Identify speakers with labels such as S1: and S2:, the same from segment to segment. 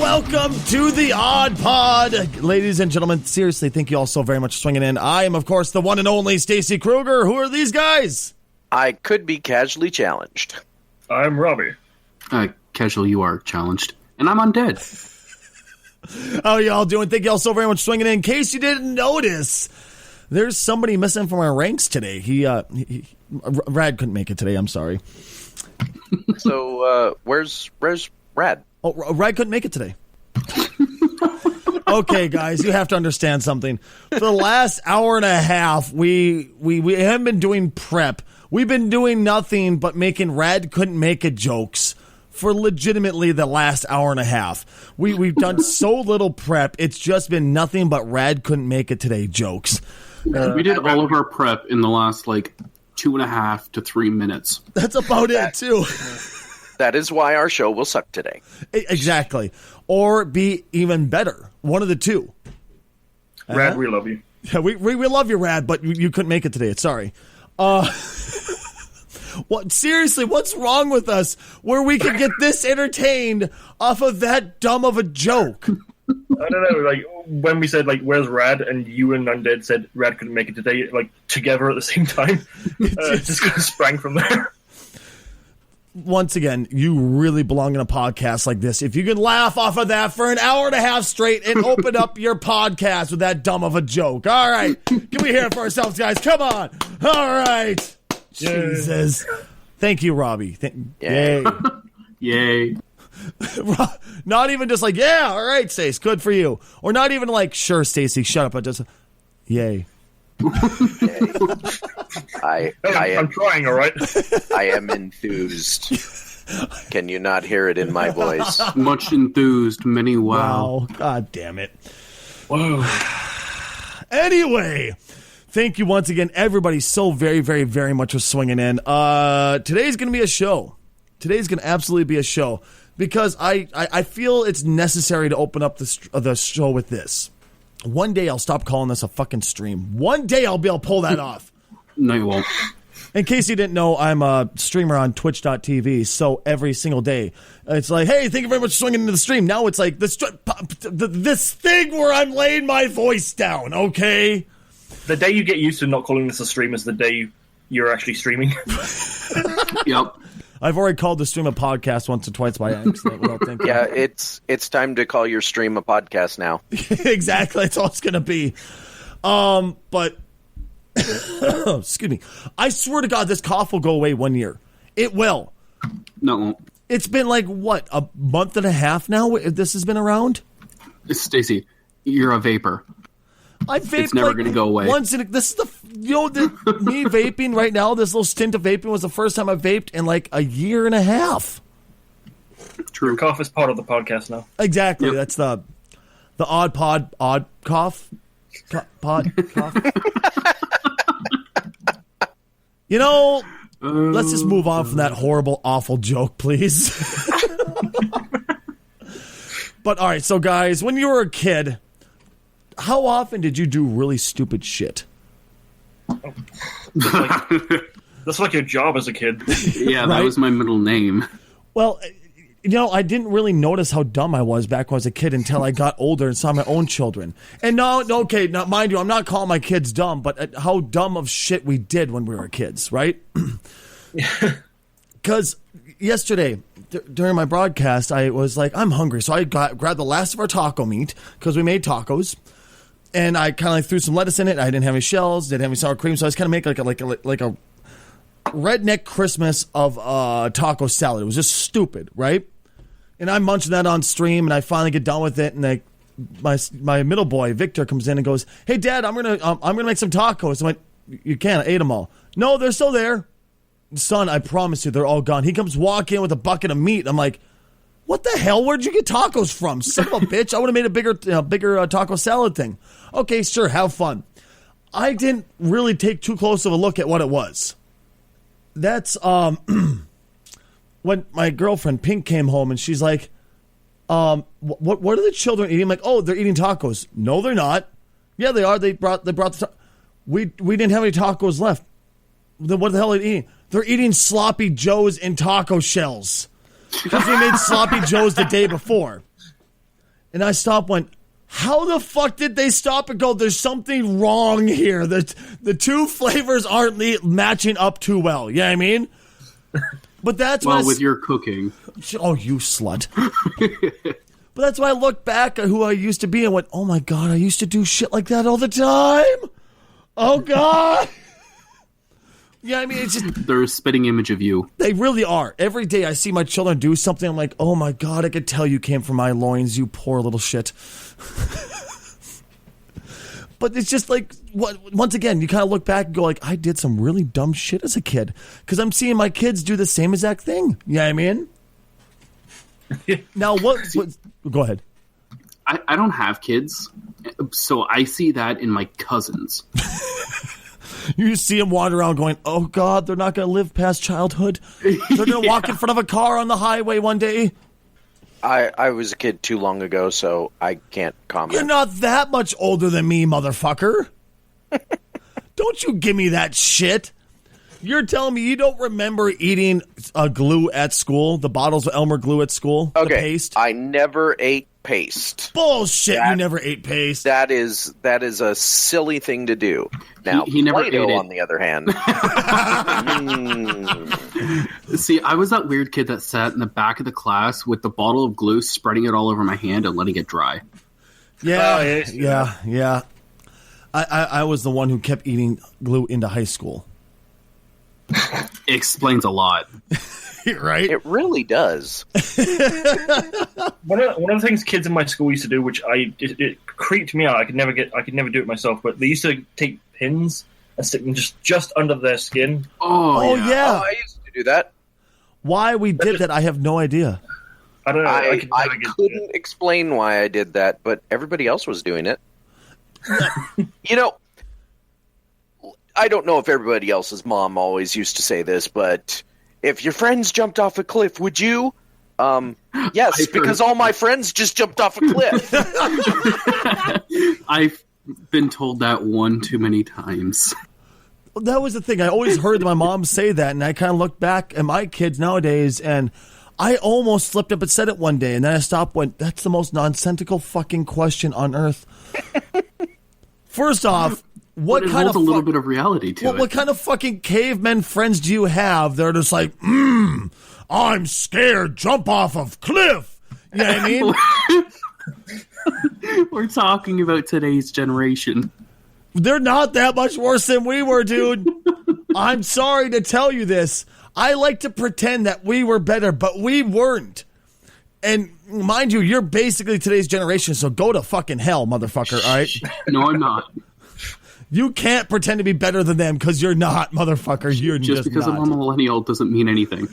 S1: welcome to the Odd Pod. Ladies and gentlemen, seriously, thank you all so very much for swinging in. I am, of course, the one and only Stacy Kruger. Who are these guys?
S2: I could be casually challenged.
S3: I'm Robbie.
S4: Casual, you are challenged. And I'm undead.
S1: How are y'all doing? Thank you all so very much for swinging in. In case you didn't notice, there's somebody missing from our ranks today. Rad couldn't make it today. I'm sorry.
S2: So, where's Rad?
S1: Oh, Rad couldn't make it today. Okay, guys, you have to understand something. For the last hour and a half, we haven't been doing prep. We've been doing nothing but making Rad couldn't make it jokes for legitimately the last hour and a half. We've done so little prep. It's just been nothing but Rad couldn't make it today jokes.
S4: We did all of our prep in the last, 2.5 to 3 minutes.
S1: That's about it, too.
S2: That is why our show will suck today.
S1: Exactly. Or be even better. One of the two.
S3: Rad, we love you.
S1: Yeah, we love you, Rad, but you couldn't make it today. Sorry. Seriously, what's wrong with us where we could get this entertained off of that dumb of a joke?
S3: I don't know, when we said, where's Rad, and you and Undead said Rad couldn't make it today, together at the same time, it just kind of sprang from there.
S1: Once again, you really belong in a podcast like this. If you can laugh off of that for an hour and a half straight and open up your podcast with that dumb of a joke. All right. Can we hear it for ourselves, guys? Come on. All right. Jesus. Thank you, Robbie. Yay.
S4: Yay.
S1: Not even just yeah, all right, Stace, good for you. Or not even sure, Stacy, shut up. But just, yay.
S3: I'm trying, all right?
S2: I am enthused. Can you not hear it in my voice?
S4: Much enthused, many wow.
S1: God damn it.
S3: Whoa.
S1: Anyway, thank you once again, everybody, so very, very, very much for swinging in. Today's going to be a show. Today's going to absolutely be a show because I feel it's necessary to open up the show with this. One day I'll stop calling this a fucking stream. One day I'll be able to pull that off.
S4: No, you won't.
S1: In case you didn't know, I'm a streamer on twitch.tv, so every single day, it's hey, thank you very much for swinging into the stream. Now it's this thing where I'm laying my voice down, okay?
S3: The day you get used to not calling this a stream is the day you're actually streaming.
S4: Yep.
S1: I've already called the stream a podcast once or twice by accident.
S2: Yeah, it's time to call your stream a podcast now.
S1: Exactly, that's all it's going to be. But, excuse me, I swear to God, this cough will go away 1 year. It will.
S4: No, it won't.
S1: It's been a month and a half now this has been around?
S4: Stacy, you're a vapor.
S1: I vaped
S4: it's never going to go away.
S1: This is me vaping right now. This little stint of vaping was the first time I vaped in a year and a half.
S4: True.
S3: Your cough is part of the podcast now.
S1: Exactly.
S4: Yep.
S1: That's the odd cough. Cough. Let's just move on from that horrible, awful joke, please. But all right, so guys, when you were a kid, how often did you do really stupid shit?
S3: That's your job as a kid.
S4: Yeah, that was my middle name.
S1: Well, I didn't really notice how dumb I was back when I was a kid until I got older and saw my own children. And now, mind you, I'm not calling my kids dumb, but how dumb of shit we did when we were kids, right? Because yesterday, during my broadcast, I was I'm hungry. So I grabbed the last of our taco meat because we made tacos. And I kind of threw some lettuce in it. I didn't have any shells, didn't have any sour cream, so I was kind of making like a redneck Christmas of taco salad. It was just stupid, right? And I'm munching that on stream, and I finally get done with it, and my middle boy Victor comes in and goes, "Hey, Dad, I'm gonna make some tacos." I went, "You can't. I ate them all." "No, they're still there, son. I promise you, they're all gone." He comes walking in with a bucket of meat. I'm like, "What the hell? Where'd you get tacos from, son of a bitch? I would have made a bigger taco salad thing." Okay, sure, have fun. I didn't really take too close of a look at what it was. That's when my girlfriend Pink came home and she's like, "What are the children eating?" I'm like, "Oh, they're eating tacos." "No, they're not." "Yeah, they are. They brought the we didn't have any tacos left." "Then what the hell are they eating?" "They're eating sloppy joes in taco shells because we made sloppy joes the day before." And I stopped, went, how the fuck did they stop and go, there's something wrong here. The two flavors aren't matching up too well. You know what I mean? But that's
S4: well, with your cooking.
S1: Oh, you slut. But that's why I look back at who I used to be and went, oh my God, I used to do shit like that all the time. Oh God. Yeah, I mean, it's just...
S4: They're a spitting image of you.
S1: They really are. Every day I see my children do something, I'm like, oh my God, I could tell you came from my loins, you poor little shit. But it's just like, once again, you kind of look back and go like, I did some really dumb shit as a kid. Because I'm seeing my kids do the same exact thing. You know what I mean? Now, what go ahead.
S4: I don't have kids, so I see that in my cousins.
S1: You see them wander around going, oh God, they're not going to live past childhood. They're going to walk in front of a car on the highway one day.
S2: I was a kid too long ago, so I can't comment.
S1: You're not that much older than me, motherfucker. Don't you give me that shit. You're telling me you don't remember eating glue at school, the bottles of Elmer glue at school,
S2: okay,
S1: the paste?
S2: I never ate paste.
S1: Bullshit, you never ate paste.
S2: That is a silly thing to do. Now,
S4: he never
S2: Play-Doh,
S4: ate it.
S2: on the other hand.
S4: See, I was that weird kid that sat in the back of the class with the bottle of glue, spreading it all over my hand and letting it dry.
S1: Yeah. I was the one who kept eating glue into high school.
S4: It explains a lot.
S1: Right?
S2: It really does.
S3: One of the things kids in my school used to do, which it creeped me out. I could never do it myself. But they used to take pins and stick them just under their skin.
S1: Oh yeah.
S2: Oh, I used to do that.
S1: Why we did that, I have no idea.
S3: I don't know.
S2: I couldn't explain why I did that, but everybody else was doing it. You know, I don't know if everybody else's mom always used to say this, but if your friends jumped off a cliff, would you? Yes, because all my friends just jumped off a cliff.
S4: I've been told that one too many times.
S1: Well, that was the thing. I always heard my mom say that, and I kind of look back at my kids nowadays, and I almost slipped up and said it one day, and then I stopped. Went, that's the most nonsensical fucking question on earth. First off, what kind of
S4: a little bit of reality to it?
S1: What kind of fucking cavemen friends do you have? They're just like, I'm scared. Jump off of cliff. You know what I mean?
S4: We're talking about today's generation.
S1: They're not that much worse than we were, dude. I'm sorry to tell you this. I like to pretend that we were better, but we weren't. And mind you, you're basically today's generation, so go to fucking hell, motherfucker, all right?
S4: No, I'm not.
S1: You can't pretend to be better than them because you're not, motherfucker. You're just
S4: because
S1: not.
S4: I'm a millennial doesn't mean anything.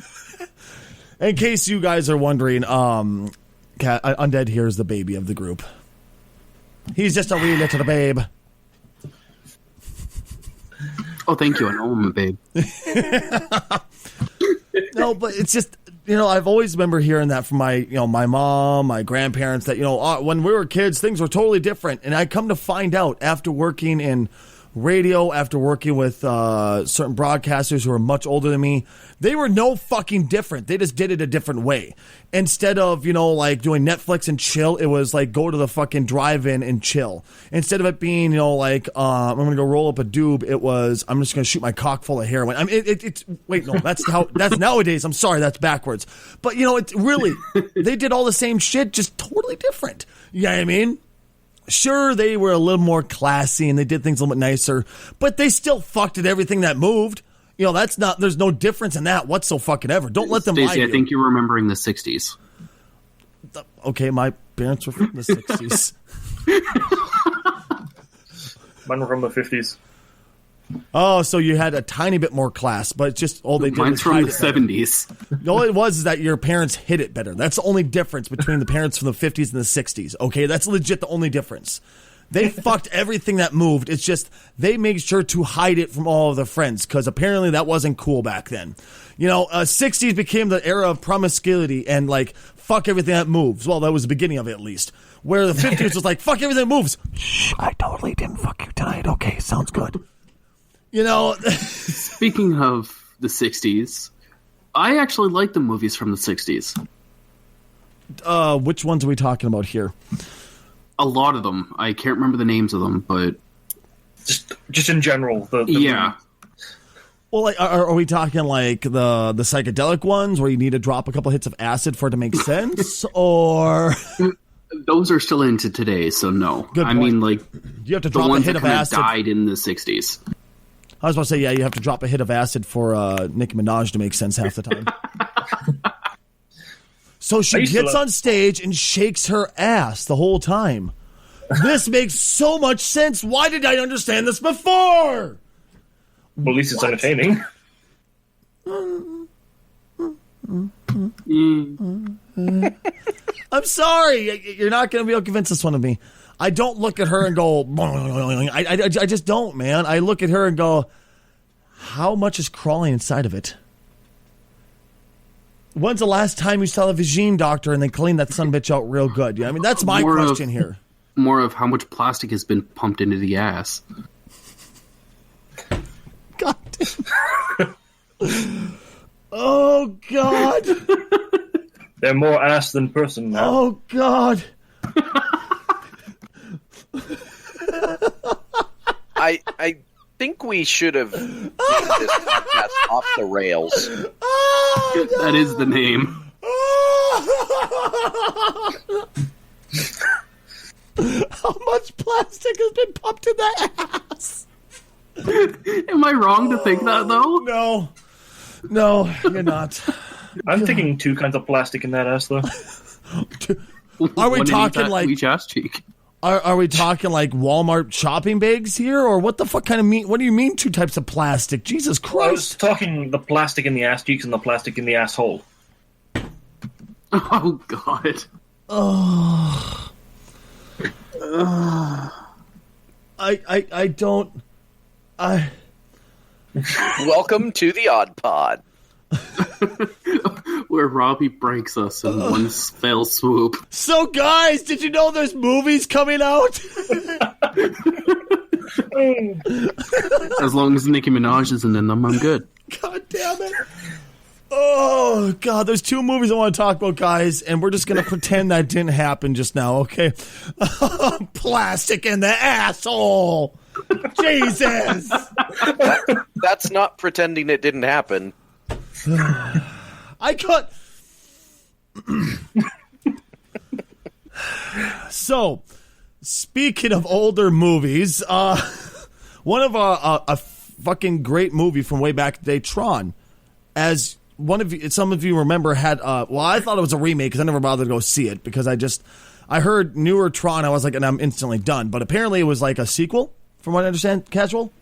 S1: In case you guys are wondering, Undead here is the baby of the group. He's just a wee little babe.
S4: Oh, thank you. I know I'm a babe.
S1: No, but it's just, I've always remember hearing that from my mom, my grandparents, that, when we were kids, things were totally different. And I come to find out after working in radio, after working with certain broadcasters who are much older than me, they were no fucking different. They just did it a different way. Instead of, like doing Netflix and chill, it was like go to the fucking drive-in and chill. Instead of it being, I'm going to go roll up a doob, it was, I'm just going to shoot my cock full of heroin. I mean, wait, no, that's nowadays. I'm sorry, that's backwards. But, it's really, they did all the same shit, just totally different. You know what I mean? Sure, they were a little more classy and they did things a little bit nicer, but they still fucked at everything that moved. There's no difference in that whatsoever. Don't let them lie to you.
S4: I think you're remembering the 60s.
S1: Okay, my parents were from the 60s.
S3: Mine were from the 50s.
S1: Oh, so you had a tiny bit more class, but just all they did
S4: Mine's
S1: was
S4: from
S1: hide
S4: the
S1: it better.
S4: 70s.
S1: All it was is that your parents hid it better. That's the only difference between the parents from the 50s and the 60s, okay? That's legit the only difference. They fucked everything that moved. It's just they made sure to hide it from all of their friends because apparently that wasn't cool back then. 60s became the era of promiscuity and, fuck everything that moves. Well, that was the beginning of it, at least. Where the 50s was like, fuck everything that moves. Shh, I totally didn't fuck you tonight. Okay, sounds good.
S4: Speaking of the 60s, I actually like the movies from the 60s.
S1: Which ones are we talking about here?
S4: A lot of them. I can't remember the names of them, but
S3: just in general. The
S4: yeah.
S1: Well, like, are we talking like the psychedelic ones where you need to drop a couple hits of acid for it to make sense, or
S4: those are still into today? So no.
S1: Good
S4: I
S1: point.
S4: mean, like
S1: you have to
S4: the
S1: drop a
S4: ones
S1: hit
S4: that
S1: of
S4: kind of
S1: acid.
S4: died in the 60s.
S1: I was about to say, yeah, you have to drop a hit of acid for Nicki Minaj to make sense half the time. So she gets on stage and shakes her ass the whole time. This makes so much sense. Why did I understand this before?
S3: Well, at least it's entertaining.
S1: I'm sorry. You're not going to be able to convince this one of me. I don't look at her and go, I just don't, man. I look at her and go, how much is crawling inside of it? When's the last time you saw a vagine doctor and they cleaned that sumbitch out real good? I mean, that's my question here.
S4: More of how much plastic has been pumped into the ass.
S1: God damn. Oh, God.
S3: They're more ass than person now.
S1: Oh, God.
S2: I think we should have named this podcast Off the Rails.
S1: Oh, no.
S4: That is the name.
S1: How much plastic has been pumped in the ass?
S4: Am I wrong to think that, though?
S1: No, you're not.
S3: I'm thinking two kinds of plastic in that ass, though.
S1: Are we
S4: One
S1: talking
S4: in
S1: like
S4: each ass cheek?
S1: Are we talking like Walmart shopping bags here, or what the fuck kind of mean? What do you mean two types of plastic? Jesus Christ!
S3: I was talking the plastic in the ass cheeks and the plastic in the asshole.
S4: Oh God!
S1: I don't.
S2: Welcome to the Odd Pod.
S4: Where Robbie breaks us in one fell swoop.
S1: So, guys, did you know there's movies coming out?
S4: As long as Nicki Minaj isn't in them, I'm good.
S1: God damn it! Oh God, there's two movies I want to talk about, guys, and we're just gonna pretend that didn't happen just now, okay? Plastic in the asshole. Jesus.
S2: That's not pretending it didn't happen.
S1: I cut. So, speaking of older movies, one of a fucking great movie from way back in the day, Tron. As one of you, some of you remember, had well, I thought it was a remake because I never bothered to go see it because I heard newer Tron. I was like, and I'm instantly done. But apparently, it was like a sequel, from what I understand. Casual.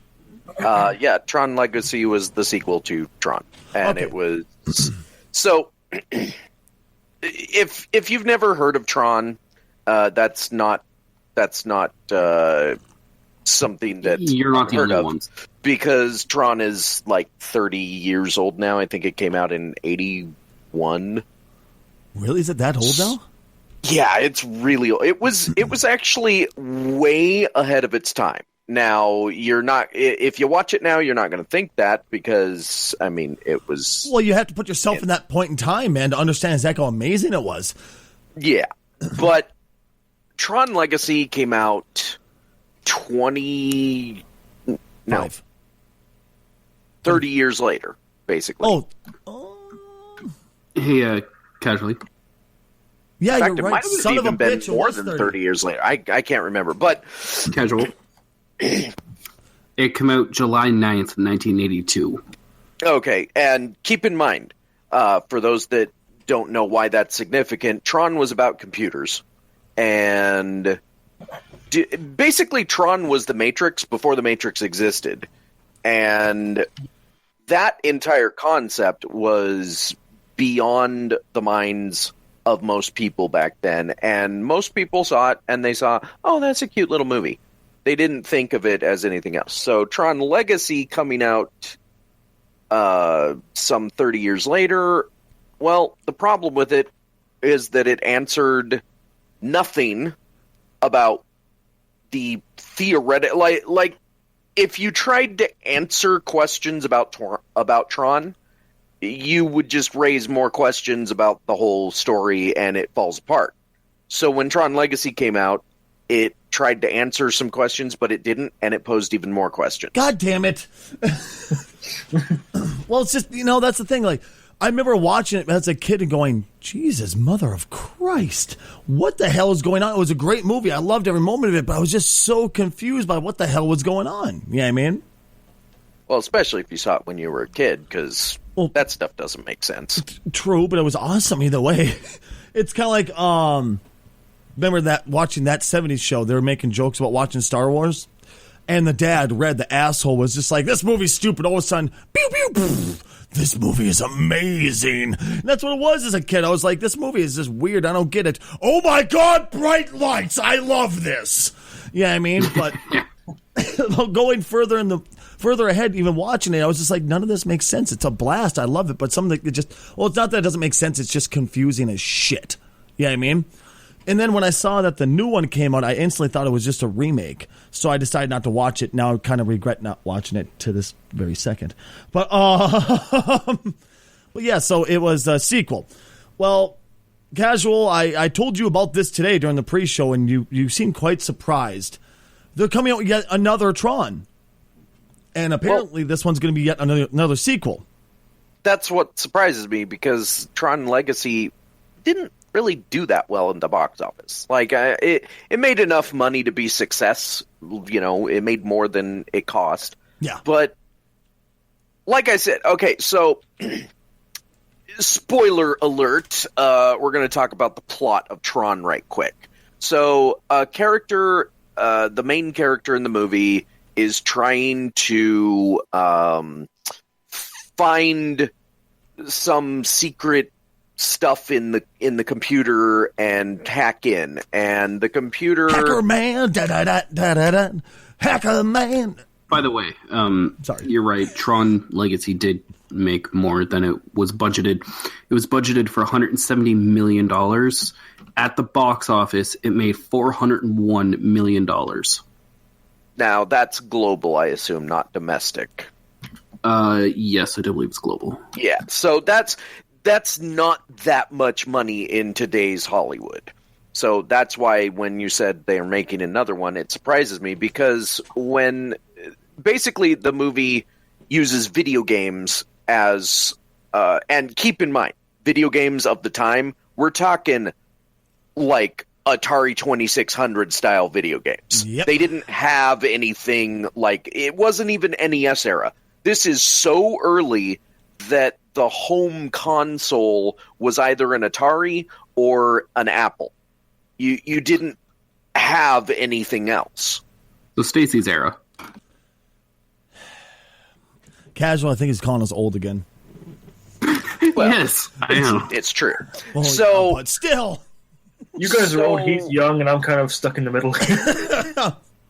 S2: Yeah, Tron Legacy was the sequel to Tron, and
S1: Okay.
S2: it was so. If you've never heard of Tron, that's not something that
S4: You're not the
S2: heard
S4: only
S2: of,
S4: ones.
S2: because Tron is like 30 years old now. I think it came out in 81.
S1: Really? Is it that old now?
S2: Yeah, it's really old. It was actually way ahead of its time. Now, you're not, if you watch it now, you're not going to think that because, I mean, it was.
S1: Well, you have to put yourself in that point in time, man, to understand exactly how amazing it was.
S2: Yeah. But Tron Legacy came out 30 years later, basically.
S4: Hey, casually.
S1: Yeah,
S2: In fact,
S1: you're
S2: it
S1: right.
S2: might have
S1: Son of a
S2: even been
S1: bitch, it
S2: more
S1: was
S2: than
S1: 30.
S2: 30 years later. I can't remember. But
S4: Casual. It came out July 9th, 1982.
S2: okay, and keep in mind, for those that don't know why that's significant, Tron was about computers. And basically, Tron was the Matrix before the Matrix existed. And that entire concept was beyond the minds of most people back then. And most people saw it, and they saw, oh, that's a cute little movie. They didn't think of it as anything else. So Tron Legacy coming out some 30 years later, well, the problem with it is that it answered nothing about the theoretical. Like if you tried to answer questions about Tron, you would just raise more questions about the whole story and it falls apart. So when Tron Legacy came out, it tried to answer some questions, but it didn't, and it posed even more questions.
S1: God damn it. Well, it's just, that's the thing. Like, I remember watching it as a kid and going, Jesus, mother of Christ, what the hell is going on? It was a great movie. I loved every moment of it, but I was just so confused by what the hell was going on. You know what I mean?
S2: Well, especially if you saw it when you were a kid, because that stuff doesn't make sense.
S1: True, but it was awesome either way. It's kind of like, remember that watching that 70s show, they were making jokes about watching Star Wars? And the dad, Red, the asshole, was just like, this movie's stupid. All of a sudden, pew, pew, pew, this movie is amazing. And that's what it was as a kid. I was like, this movie is just weird. I don't get it. Oh my God, bright lights. I love this. Yeah, I mean, but going further ahead, even watching it, I was just like, none of this makes sense. It's a blast. I love it. But something that just, it's not that it doesn't make sense. It's just confusing as shit. Yeah, I mean? And then when I saw that the new one came out, I instantly thought it was just a remake. So I decided not to watch it. Now I kind of regret not watching it to this very second. But, yeah, so it was a sequel. Well, Casual, I told you about this today during the pre-show, and you seemed quite surprised. They're coming out with yet another Tron. And apparently this one's going to be yet another sequel.
S2: That's what surprises me, because Tron Legacy didn't really do that well in the box office. Like, it made enough money to be success. It made more than it cost.
S1: Yeah.
S2: But, like I said, okay, so, spoiler alert, we're going to talk about the plot of Tron right quick. So, the main character in the movie is trying to find some secret stuff in the computer and hack in, and the computer
S1: hacker man, da da da da da da, hacker man.
S4: By the way,
S1: sorry,
S4: you're right. Tron Legacy did make more than it was budgeted. It was budgeted for $170 million. At the box office, it made $401 million.
S2: Now that's global, I assume, not domestic.
S4: Yes, I do believe it's global.
S2: Yeah, so that's not that much money in today's Hollywood. So that's why when you said they are making another one, it surprises me, because when basically the movie uses video games as, and keep in mind, video games of the time, we're talking like Atari 2600 style video games.
S1: Yep.
S2: They didn't have anything like, it wasn't even NES era. This is so early that the home console was either an Atari or an Apple. You didn't have anything else.
S4: So Stacy's era.
S1: Casual, I think he's calling us old again.
S2: Well,
S4: yes, I am.
S2: It's true.
S1: Oh,
S2: so,
S1: yeah, but still,
S3: You guys are old, he's young, and I'm kind of stuck in the middle.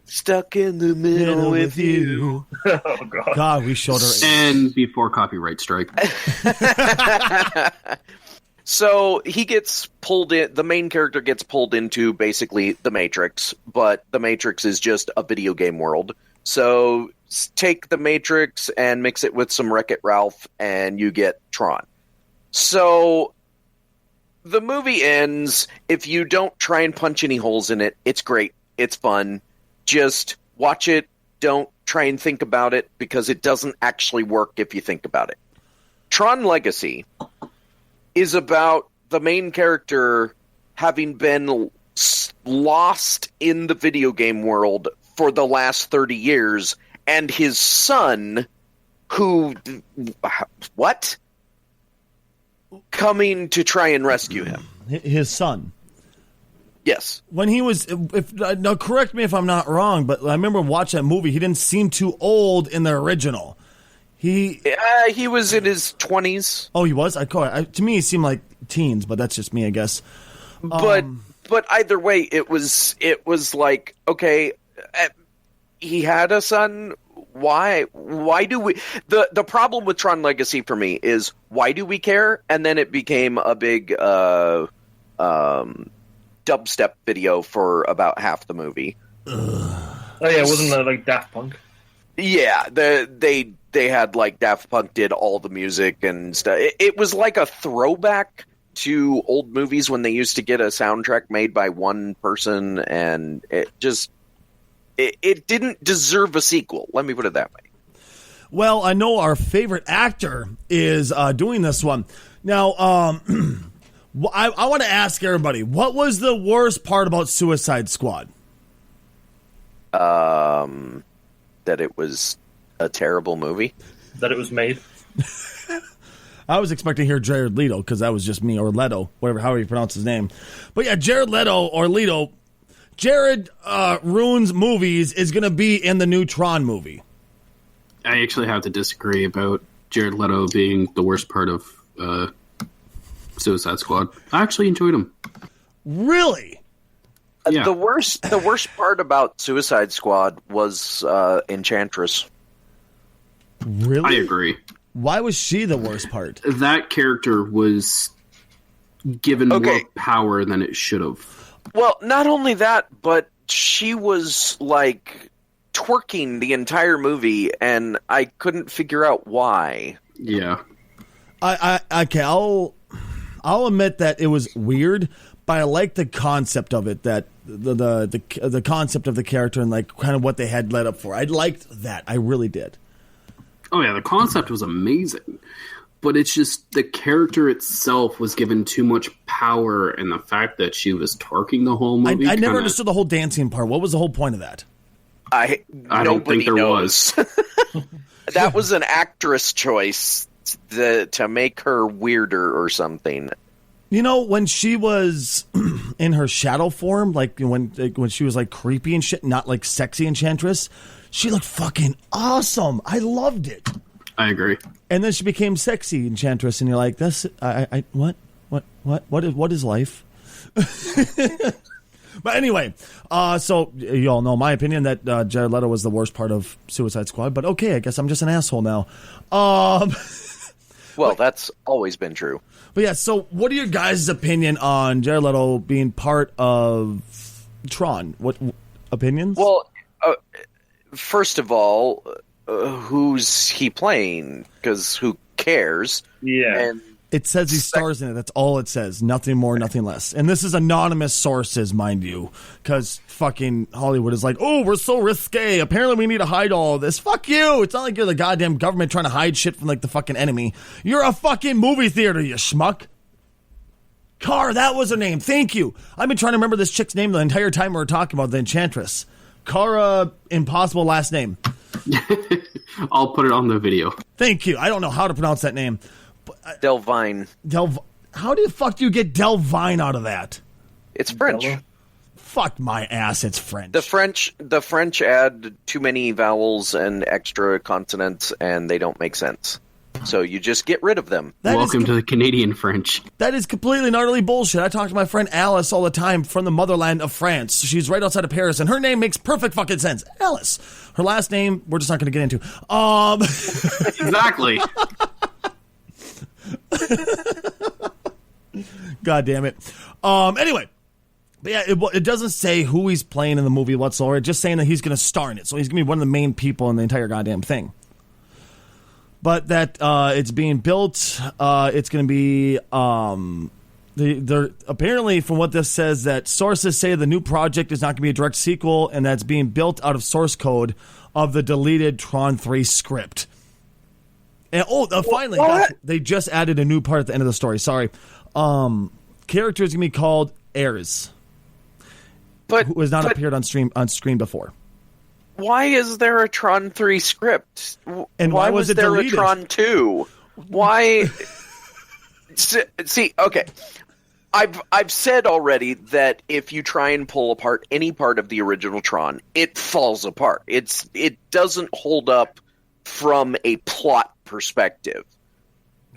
S2: stuck in the middle with you.
S3: Oh, God.
S1: God, we showed her.
S4: And before copyright strike.
S2: So he gets pulled in. The main character gets pulled into basically the Matrix, but the Matrix is just a video game world. So take the Matrix and mix it with some Wreck-It Ralph, and you get Tron. So the movie ends. If you don't try and punch any holes in it, it's great. It's fun. Just watch it. Don't try and think about it, because it doesn't actually work if you think about it. Tron Legacy is about the main character having been lost in the video game world for the last 30 years, and his son, who... What? Coming to try and rescue him.
S1: His son.
S2: Yes.
S1: When he was, now correct me if I'm not wrong, but I remember watching that movie. He didn't seem too old in the original. He
S2: was in his 20s.
S1: Oh, he was? To me, he seemed like teens, but that's just me, I guess.
S2: But either way, it was like, okay, he had a son. Why do we... The problem with Tron Legacy for me is, why do we care? And then it became a big dubstep video for about half the movie.
S3: Oh yeah, wasn't that like Daft Punk?
S2: Yeah, they they had like Daft Punk did all the music and stuff. It was like a throwback to old movies when they used to get a soundtrack made by one person, and it didn't deserve a sequel. Let me put it that way.
S1: Well, I know our favorite actor is doing this one. Now, I want to ask everybody, what was the worst part about Suicide Squad?
S2: That it was a terrible movie.
S3: That it was made.
S1: I was expecting to hear Jared Leto, because that was just me, or Leto, however you pronounce his name. But yeah, Jared Leto, or Leto, Jared ruins movies is going to be in the new Tron movie.
S4: I actually have to disagree about Jared Leto being the worst part of Suicide Squad. I actually enjoyed him.
S1: Really?
S4: Yeah.
S2: The worst part about Suicide Squad was Enchantress.
S1: Really?
S4: I agree.
S1: Why was she the worst part?
S4: That character was given more power than it should have.
S2: Well, not only that, but she was like twerking the entire movie, and I couldn't figure out why.
S4: Yeah.
S1: Okay, I'll admit that it was weird, but I like the concept of it, that the concept of the character and like kind of what they had led up for. I liked that. I really did.
S4: Oh yeah, the concept was amazing. But it's just the character itself was given too much power, and the fact that she was twerking the whole movie.
S1: I never understood the whole dancing part. What was the whole point of that?
S4: I don't think there was.
S2: That was an actress choice to make her weirder or something.
S1: You know, when she was in her shadow form, like when she was like creepy and shit, not like sexy Enchantress, she looked fucking awesome. I loved it.
S4: I agree.
S1: And then she became sexy Enchantress, and you're like, "That's what is life?" But anyway, so you all know my opinion that Jared Leto was the worst part of Suicide Squad. But okay, I guess I'm just an asshole now.
S2: Well, that's always been true.
S1: But yeah, so what are your guys' opinion on Jared Leto being part of Tron? What opinions?
S2: Well, first of all, who's he playing? Because who cares?
S3: Yeah.
S2: And
S1: it says he stars in it. That's all it says. Nothing more, nothing less. And this is anonymous sources, mind you, because fucking Hollywood is like, oh, we're so risque. Apparently we need to hide all of this. Fuck you. It's not like you're the goddamn government trying to hide shit from like the fucking enemy. You're a fucking movie theater, you schmuck. Car, that was her name. Thank you. I've been trying to remember this chick's name the entire time we were talking about the Enchantress. Cara, impossible last name.
S4: I'll put it on the video.
S1: Thank you. I don't know how to pronounce that name.
S2: Delvine.
S1: How the fuck do you get Delvine out of that?
S2: It's French.
S3: Bella?
S1: Fuck my ass, it's French.
S2: The French add too many vowels and extra consonants, and they don't make sense. So you just get rid of them.
S4: Welcome to the Canadian French.
S1: That is completely and utterly bullshit. I talk to my friend Alice all the time from the motherland of France. She's right outside of Paris, and her name makes perfect fucking sense. Alice. Her last name, we're just not going to get into.
S4: Exactly.
S1: God damn it. Anyway. But yeah, it doesn't say who he's playing in the movie whatsoever. It's just saying that he's going to star in it. So he's going to be one of the main people in the entire goddamn thing. But that it's being built. It's going to be they're apparently, from what this says, that sources say the new project is not going to be a direct sequel, and that's being built out of source code of the deleted Tron 3 script. And finally, they just added a new part at the end of the story. Sorry, character is going to be called Ayres, who has not appeared on screen before.
S2: Why is there a Tron 3 script?
S1: And why was it
S2: there
S1: deleted?
S2: a Tron 2? Why? See, okay. I've said already that if you try and pull apart any part of the original Tron, it falls apart. It doesn't hold up from a plot perspective.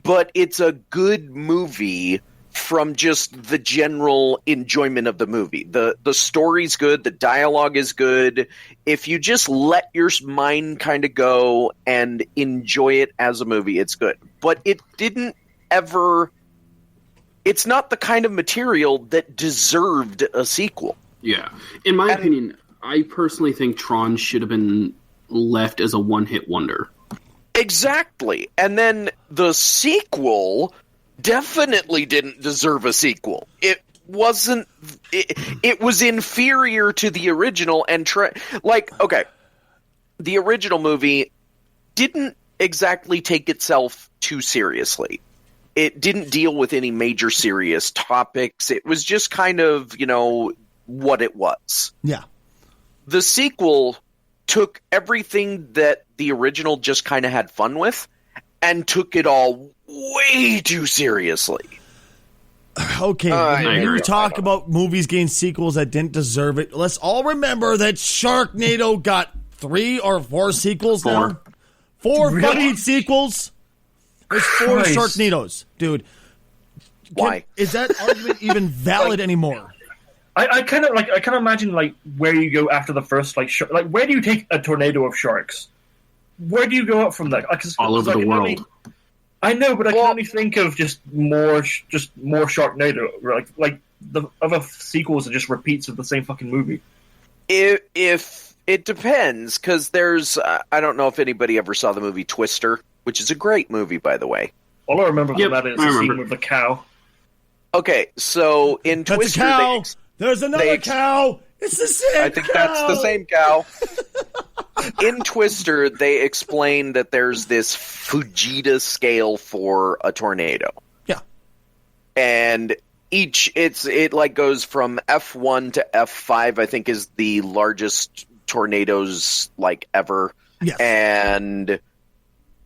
S2: But it's a good movie from just the general enjoyment of the movie. The story's good, the dialogue is good. If you just let your mind kind of go and enjoy it as a movie, it's good. But it didn't ever... It's not the kind of material that deserved a sequel.
S4: Yeah. In my opinion, I personally think Tron should have been left as a one-hit wonder.
S2: Exactly. And then the sequel definitely didn't deserve a sequel. It wasn't. It was inferior to the original, and okay, the original movie didn't exactly take itself too seriously. It didn't deal with any major serious topics. It was just kind of, what it was.
S1: Yeah.
S2: The sequel took everything that the original just kind of had fun with and took it all way too seriously.
S1: Okay, when you talk about movies getting sequels that didn't deserve it, let's all remember that Sharknado got 3 or 4 sequels now. 4 fucking sequels. There's 4 Sharknadoes, dude.
S2: Why
S1: is that argument even valid anymore?
S3: I kind of imagine where you go after the first where do you take a tornado of sharks? Where do you go up from that?
S4: All over the world.
S3: I know, but I can only think of just more Sharknado. Like the other sequels are just repeats of the same fucking movie.
S2: If it depends, because there's I don't know if anybody ever saw the movie Twister, which is a great movie, by the way.
S3: All I remember from that is the scene with the cow.
S2: Okay, so in
S1: That's
S2: Twister,
S1: a cow. There's another cow. It's the same.
S2: I think that's the same cow. In Twister, they explain that there's this Fujita scale for a tornado.
S1: Yeah.
S2: And it goes from F1 to F5, I think, is the largest tornadoes ever.
S1: Yes.
S2: And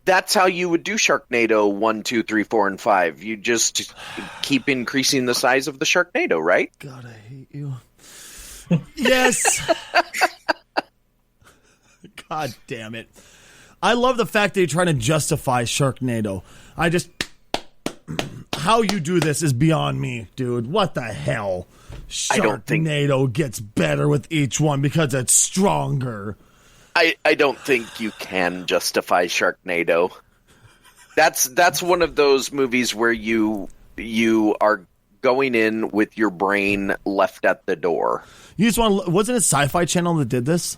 S2: that's how you would do Sharknado 1, 2, 3, 4, and 5. You just keep increasing the size of the Sharknado, right?
S1: God, I hate you. Yes. God damn it. I love the fact that you're trying to justify Sharknado. How you do this is beyond me, dude. What the hell? Sharknado gets better with each one because it's stronger.
S2: I don't think you can justify Sharknado. That's one of those movies where you are going in with your brain left at the door.
S1: Wasn't it Sci-Fi Channel that did this?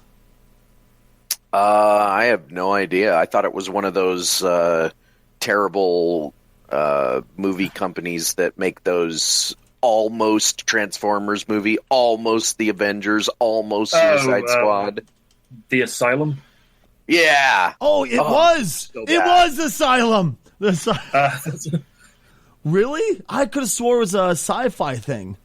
S2: I have no idea. I thought it was one of those terrible movie companies that make those almost Transformers movie, almost the Avengers, almost Suicide Squad.
S3: The Asylum?
S2: Yeah.
S1: Oh, it was. So it was Asylum. Really? I could have swore it was a sci-fi thing.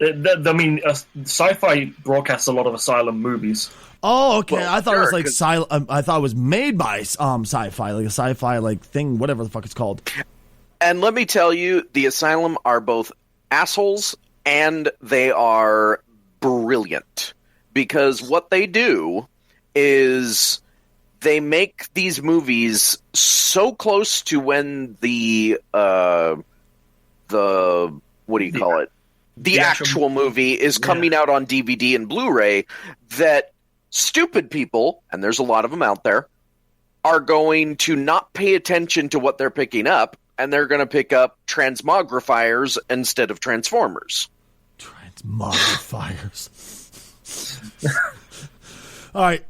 S3: Sci-fi broadcasts a lot of Asylum movies.
S1: Oh, okay. Well, I thought it was I thought it was made by sci-fi, like a sci-fi thing, whatever the fuck it's called.
S2: And let me tell you, the Asylum are both assholes and they are brilliant, because what they do is they make these movies so close to when the what do you call it? The actual movie is coming out on DVD and Blu-ray that stupid people, and there's a lot of them out there, are going to not pay attention to what they're picking up, and they're going to pick up transmogrifiers instead of Transformers.
S1: Transmogrifiers. All right.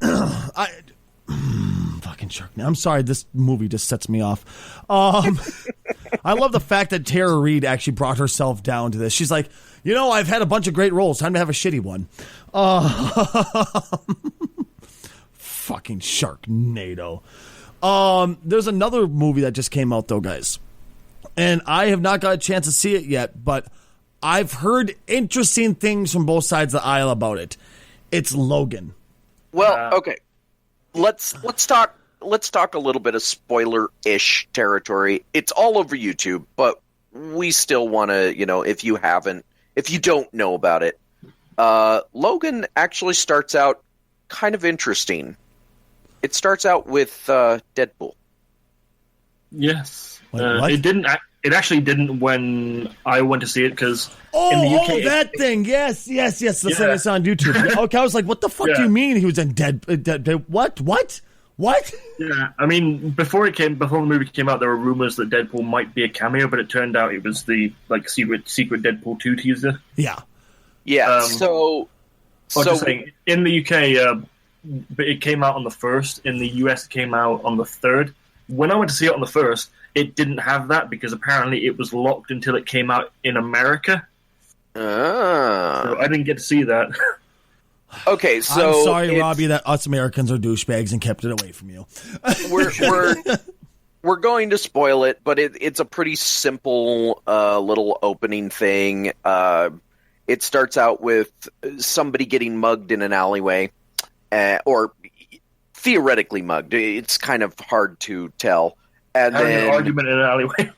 S1: Fucking Sharknado. I'm sorry, this movie just sets me off. I love the fact that Tara Reid actually brought herself down to this. She's like, I've had a bunch of great roles. Time to have a shitty one. Fucking Sharknado. There's another movie that just came out, though, guys. And I have not got a chance to see it yet, but I've heard interesting things from both sides of the aisle about it. It's Logan.
S2: Well, okay. Let's talk a little bit of spoiler-ish territory. It's all over YouTube, but we still want to, if you don't know about it, Logan actually starts out kind of interesting. It starts out with Deadpool.
S3: Yes.
S1: What?
S3: It didn't. It actually didn't when I went to see it, because in the UK,
S1: that thing. Yes. The thing I saw on YouTube. Okay, I was like, what the fuck do you mean he was in Dead? What?
S3: Yeah, I mean, before the movie came out, there were rumors that Deadpool might be a cameo, but it turned out it was the secret Deadpool 2 teaser.
S1: Yeah.
S2: Yeah. So
S3: just saying, in the UK, but it came out on the 1st. In the US, it came out on the 3rd. When I went to see it on the 1st, it didn't have that because apparently it was locked until it came out in America. So I didn't get to see that.
S2: Okay, so
S1: I'm sorry, Robbie, that us Americans are douchebags and kept it away from you.
S2: We're going to spoil it, but it's a pretty simple little opening thing. It starts out with somebody getting mugged in an alleyway, or theoretically mugged. It's kind of hard to tell. And
S3: Having
S2: then
S3: an argument in an alleyway.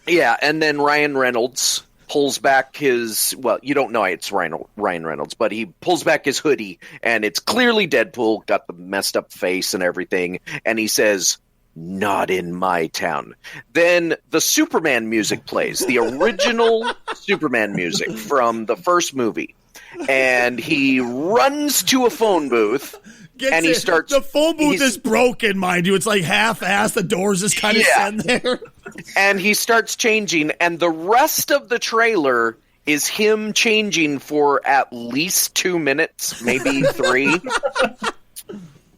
S2: Yeah, and then Ryan Reynolds pulls back his, well, you don't know it's Ryan Reynolds, but he pulls back his hoodie, and it's clearly Deadpool, got the messed up face and everything, and he says, "Not in my town." Then the Superman music plays, the original Superman music from the first movie, and he runs to a phone booth, and he starts...
S1: The phone booth is broken, mind you. It's like half-assed. The doors just kind of stand there.
S2: And he starts changing, and the rest of the trailer is him changing for at least 2 minutes, maybe 3.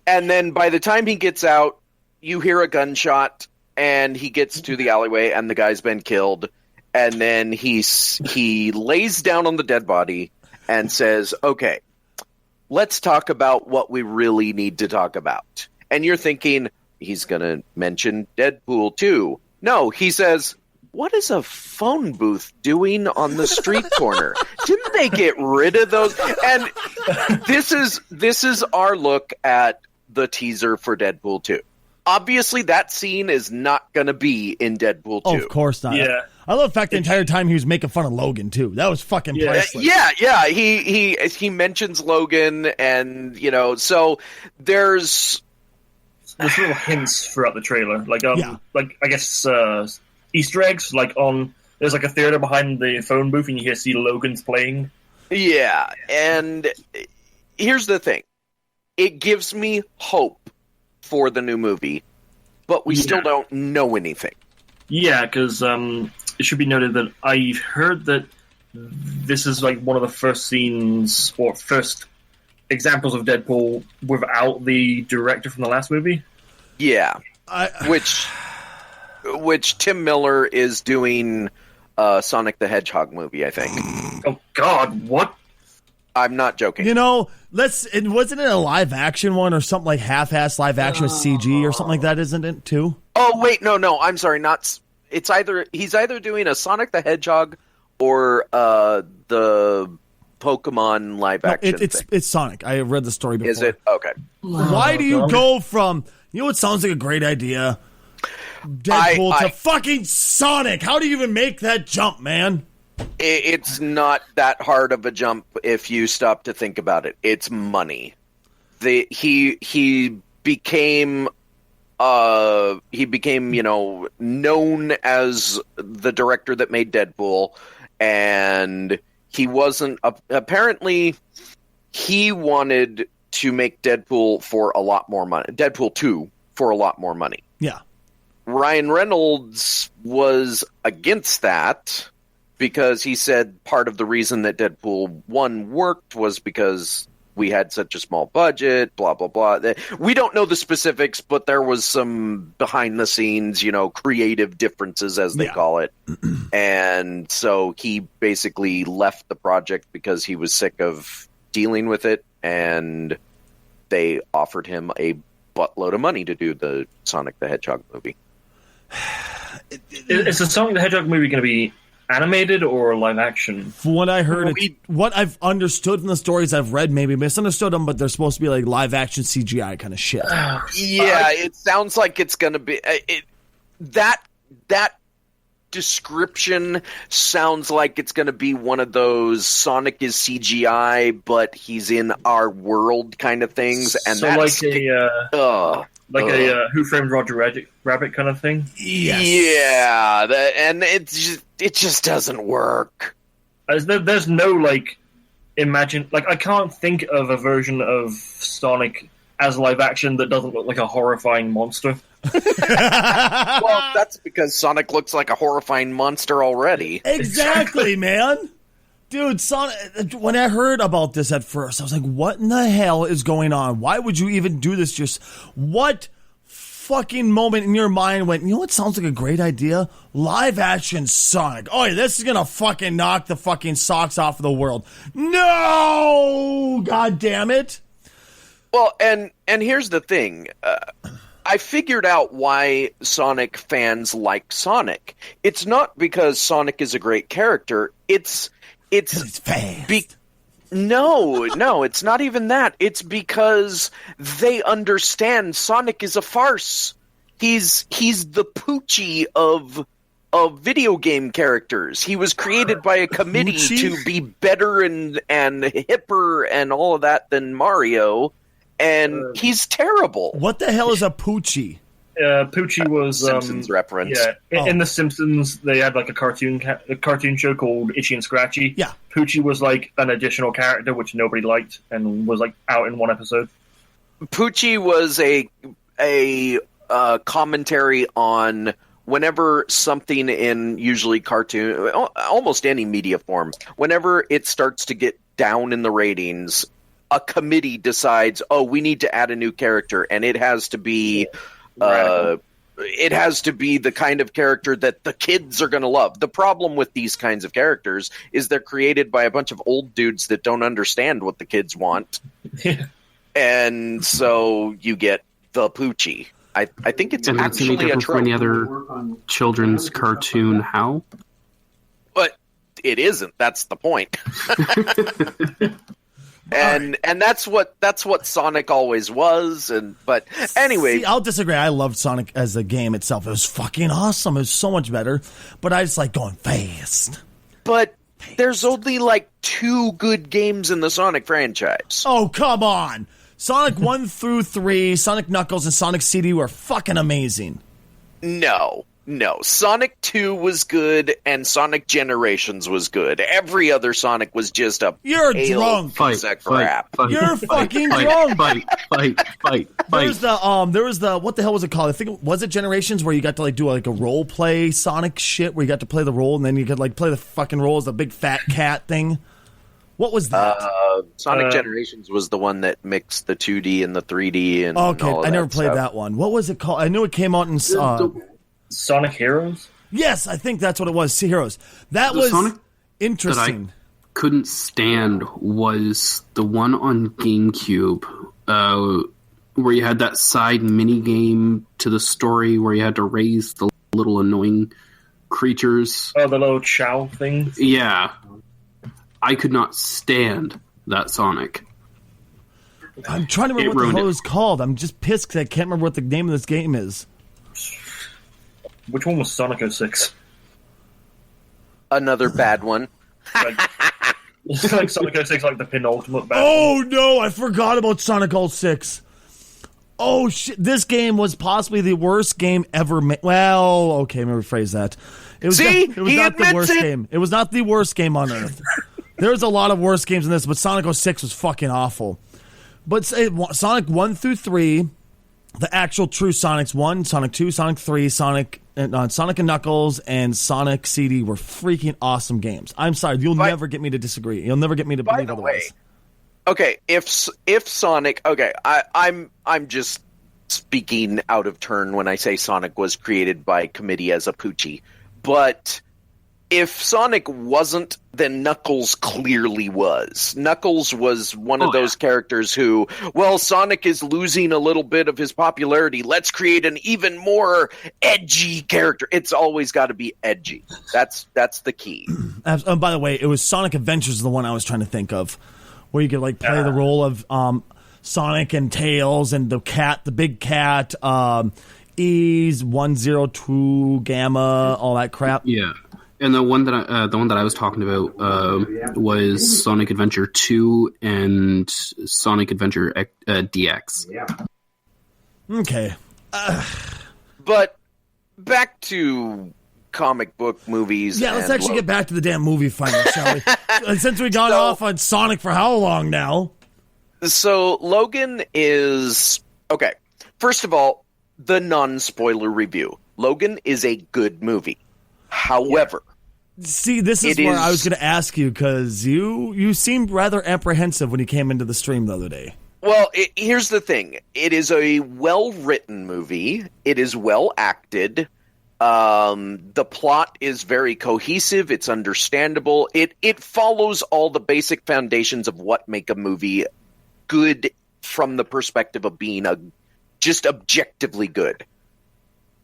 S2: And then by the time he gets out, you hear a gunshot, and he gets to the alleyway, and the guy's been killed. And then he lays down on the dead body and says, "Okay, let's talk about what we really need to talk about." And you're thinking, he's going to mention Deadpool 2. No, he says, "What is a phone booth doing on the street corner? Didn't they get rid of those?" And this is our look at the teaser for Deadpool 2. Obviously, that scene is not going to be in Deadpool 2.
S1: Oh, of course not.
S3: Yeah.
S1: I love the fact the entire time he was making fun of Logan, too. That was fucking priceless.
S2: Yeah. He mentions Logan, and, so there's
S3: little hints throughout the trailer. Like I guess Easter eggs, there's like a theater behind the phone booth, and you see Logan's playing.
S2: Yeah, and here's the thing. It gives me hope for the new movie, but we still don't know anything. Yeah,
S3: because it should be noted that I've heard that this is like one of the first scenes or first examples of Deadpool without the director from the last movie.
S2: Yeah, which Tim Miller is doing Sonic the Hedgehog movie, I think.
S3: Oh God, what?
S2: I'm not joking.
S1: Wasn't it a live action one or something like half-assed live action with CG or something like that, isn't it, too?
S2: Oh, wait, no, I'm sorry, he's either doing a Sonic the Hedgehog or the Pokemon live action thing.
S1: It's Sonic. I read the story before.
S2: Is it? Okay.
S1: Why do you go from, what sounds like a great idea, Deadpool to fucking Sonic? How do you even make that jump, man?
S2: It's not that hard of a jump if you stop to think about it. It's money. He became known as the director that made Deadpool, and he wasn't apparently he wanted to make Deadpool for a lot more money. Deadpool 2 for a lot more money.
S1: Yeah.
S2: Ryan Reynolds was against that, because he said part of the reason that Deadpool 1 worked was because we had such a small budget, blah, blah, blah. We don't know the specifics, but there was some behind-the-scenes, creative differences, as they call it. And so he basically left the project because he was sick of dealing with it, and they offered him a buttload of money to do the Sonic the Hedgehog movie.
S3: Is the Sonic the Hedgehog movie going to be animated or live action?
S1: From what I heard, what I've understood from the stories I've read, maybe misunderstood them, but they're supposed to be like live action CGI kind of shit.
S2: It sounds like it's going to be that description sounds like it's going to be one of those Sonic is CGI, but he's in our world kind of things, and
S3: so
S2: that's
S3: a Who Framed Roger Rabbit kind of thing.
S1: Yes.
S2: Yeah, and it just doesn't work.
S3: There's no imagine I can't think of a version of Sonic as live action that doesn't look like a horrifying monster.
S2: Well, that's because Sonic looks like a horrifying monster already.
S1: Exactly, man. Dude, Sonic, when I heard about this at first, I was like, what in the hell is going on? Why would you even do this? Just what fucking moment in your mind went, you know what sounds like a great idea? Live action Sonic. Oh, yeah, this is going to fucking knock the fucking socks off of the world. No! God damn it.
S2: Well, and here's the thing. I figured out why Sonic fans like Sonic. It's not because Sonic is a great character. It's
S1: fast.
S2: No, it's not even that. It's because they understand Sonic is a farce. He's the Poochie of video game characters. He was created by a committee to be better and hipper and all of that than Mario, and he's terrible.
S1: What the hell is a Poochie?
S3: Poochie was
S2: Simpsons reference.
S3: Yeah, in The Simpsons, they had like a cartoon show called Itchy and Scratchy.
S1: Yeah,
S3: Poochie was like an additional character which nobody liked and was like out in one episode.
S2: Poochie was a commentary on whenever something in usually cartoon, almost any media form, whenever it starts to get down in the ratings, a committee decides, oh, we need to add a new character, and it has to be. It has to be the kind of character that the kids are going to love. The problem with these kinds of characters is they're created by a bunch of old dudes that don't understand what the kids want. And so you get the Poochie. I think it's actually a trope.
S4: Any other children's cartoon, how?
S2: But it isn't. That's the point. And that's what Sonic always was. But anyway,
S1: see, I'll disagree. I loved Sonic as a game itself. It was fucking awesome. It was so much better. But I just like going fast.
S2: But there's only like 2 good games in the Sonic franchise.
S1: Oh, come on! Sonic 1 through 3, Sonic Knuckles, and Sonic CD were fucking amazing.
S2: No. Sonic 2 was good, and Sonic Generations was good. Every other Sonic was just a
S1: drunk
S2: piece of crap.
S1: You're fucking drunk.
S4: Fight.
S1: There was the what the hell was it called? I think was it Generations where you got to like do like a role play Sonic shit where you got to play the role and then you could like play the fucking role as a big fat cat thing. What was that?
S2: Sonic Generations was the one that mixed the 2D and the 3D and
S1: okay,
S2: all of
S1: I never
S2: that
S1: played
S2: stuff.
S1: that one. What was it called? I knew it came out in
S3: Sonic Heroes?
S1: Yes, I think that's what it was. Heroes. That was
S4: Sonic
S1: interesting.
S4: That I couldn't stand was the one on GameCube, where you had that side mini game to the story where you had to raise the little annoying creatures.
S3: Oh, the little chow things?
S4: Yeah. I could not stand that Sonic.
S1: I'm trying to remember what the hell it was called. I'm just pissed because I can't remember what the name of this game is.
S3: Which one was Sonic 06?
S2: Another bad one.
S3: Like Sonic 06, like the penultimate bad one.
S1: Oh no, I forgot about Sonic 06. Oh shit, this game was possibly the worst game ever made. Well, okay, let me rephrase that. It was not the worst game. It was not the worst game on Earth. There's a lot of worse games than this, but Sonic 06 was fucking awful. But Sonic 1 through 3, the actual true Sonics 1, Sonic 2, Sonic 3, Sonic and Knuckles, and Sonic CD were freaking awesome games. I'm sorry, you'll never get me to disagree. You'll never get me to believe otherwise.
S2: Okay, if Sonic, okay, I'm just speaking out of turn when I say Sonic was created by committee as a Poochie, but if Sonic wasn't, then Knuckles clearly was. Knuckles was one of those characters who, well, Sonic is losing a little bit of his popularity. Let's create an even more edgy character. It's always got to be edgy. That's the key.
S1: By the way, it was Sonic Adventures, the one I was trying to think of, where you could like play the role of Sonic and Tails and the cat, the big cat, Ease 102 Gamma, all that crap.
S4: Yeah. And the one that I was talking about was Sonic Adventure 2 and Sonic Adventure DX.
S3: Yeah.
S1: Okay.
S2: But back to comic book movies.
S1: Yeah, let's actually get back to the damn movie finally, shall we? Since we got off on Sonic for how long now?
S2: So Logan is... Okay, first of all, the non-spoiler review. Logan is a good movie. However...
S1: See, this is where I was going to ask you, because you seemed rather apprehensive when you came into the stream the other day.
S2: Well, here's the thing. It is a well-written movie. It is well acted. The plot is very cohesive. It's understandable. It follows all the basic foundations of what make a movie good from the perspective of being just objectively good.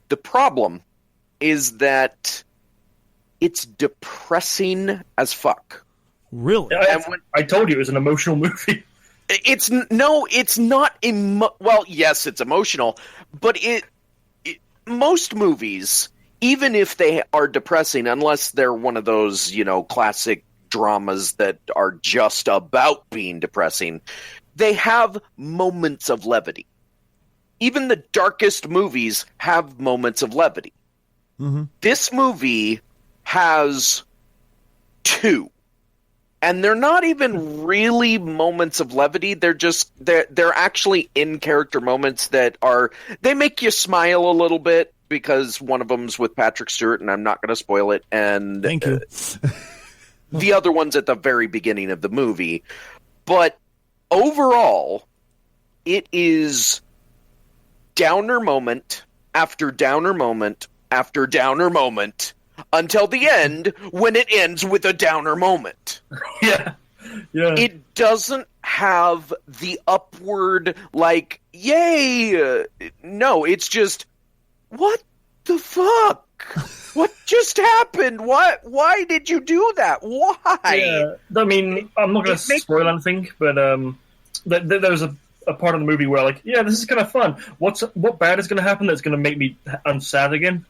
S2: The problem is that it's depressing as fuck.
S1: Really?
S3: I told you it was an emotional movie.
S2: It's not. Well, yes, it's emotional, but most movies, even if they are depressing, unless they're one of those, classic dramas that are just about being depressing, they have moments of levity. Even the darkest movies have moments of levity. Mm-hmm. This movie has two, and they're not even really moments of levity. They're actually in character moments they make you smile a little bit, because one of them's with Patrick Stewart, and I'm not going to spoil it. And
S1: thank you.
S2: The other one's at the very beginning of the movie, but overall, it is downer moment after downer moment after downer moment, until the end, when it ends with a downer moment.
S3: Yeah.
S2: It doesn't have the upward, yay! No, it's just, what the fuck? What just happened? Why did you do that? Why?
S3: Yeah. I mean, I'm not going to spoil anything, but there's a part of the movie where, this is kind of fun. What bad is going to happen that's going to make me unsad again?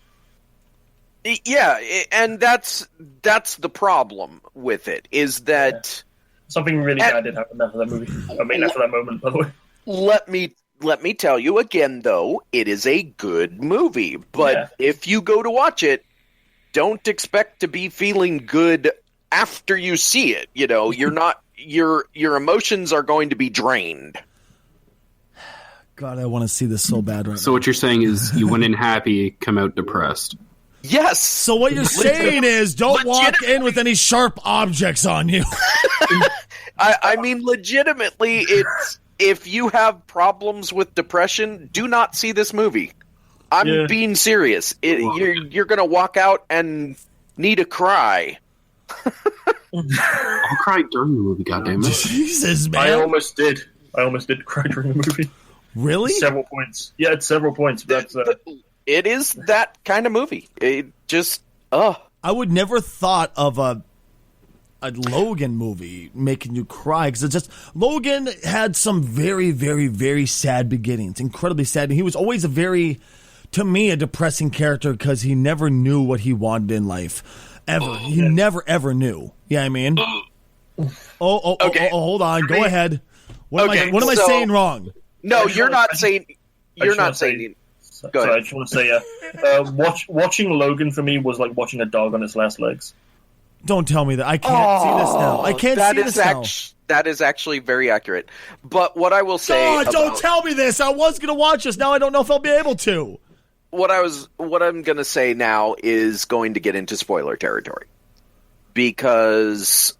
S2: Yeah, and that's the problem with it, is that
S3: something really bad did happen after that movie. I mean, after that moment, by the way.
S2: Let me tell you again, though, it is a good movie. But if you go to watch it, don't expect to be feeling good after you see it. You're not. Your emotions are going to be drained.
S1: God, I want to see this so bad right now.
S4: So what you're saying is you went in happy, come out depressed.
S2: Yes.
S1: So what you're saying is don't walk in with any sharp objects on you.
S2: I mean, legitimately, if you have problems with depression, do not see this movie. I'm being serious. You're going to walk out and need a cry.
S4: I'll cry during the movie, goddammit.
S1: Jesus, man.
S3: I almost did cry during the movie.
S1: Really?
S3: Several points. Yeah, at several points. But
S2: it is that kind of movie. It just,
S1: I would never thought of a Logan movie making you cry, because it's just, Logan had some very, very, very sad beginnings, incredibly sad. And he was always to me, a depressing character, because he never knew what he wanted in life, ever. He never, ever knew. Yeah, I mean, okay. Hold on, go ahead. What am I saying wrong?
S2: No, you're not saying. You're not saying. Go ahead.
S3: I just want to say, watching Logan for me was like watching a dog on its last legs.
S1: Don't tell me that. I can't see this now. I can't see this now.
S2: That is actually very accurate. But what I will say,
S1: don't tell me this. I was going to watch this. Now I don't know if I'll be able to.
S2: What I'm going to say now is going to get into spoiler territory, because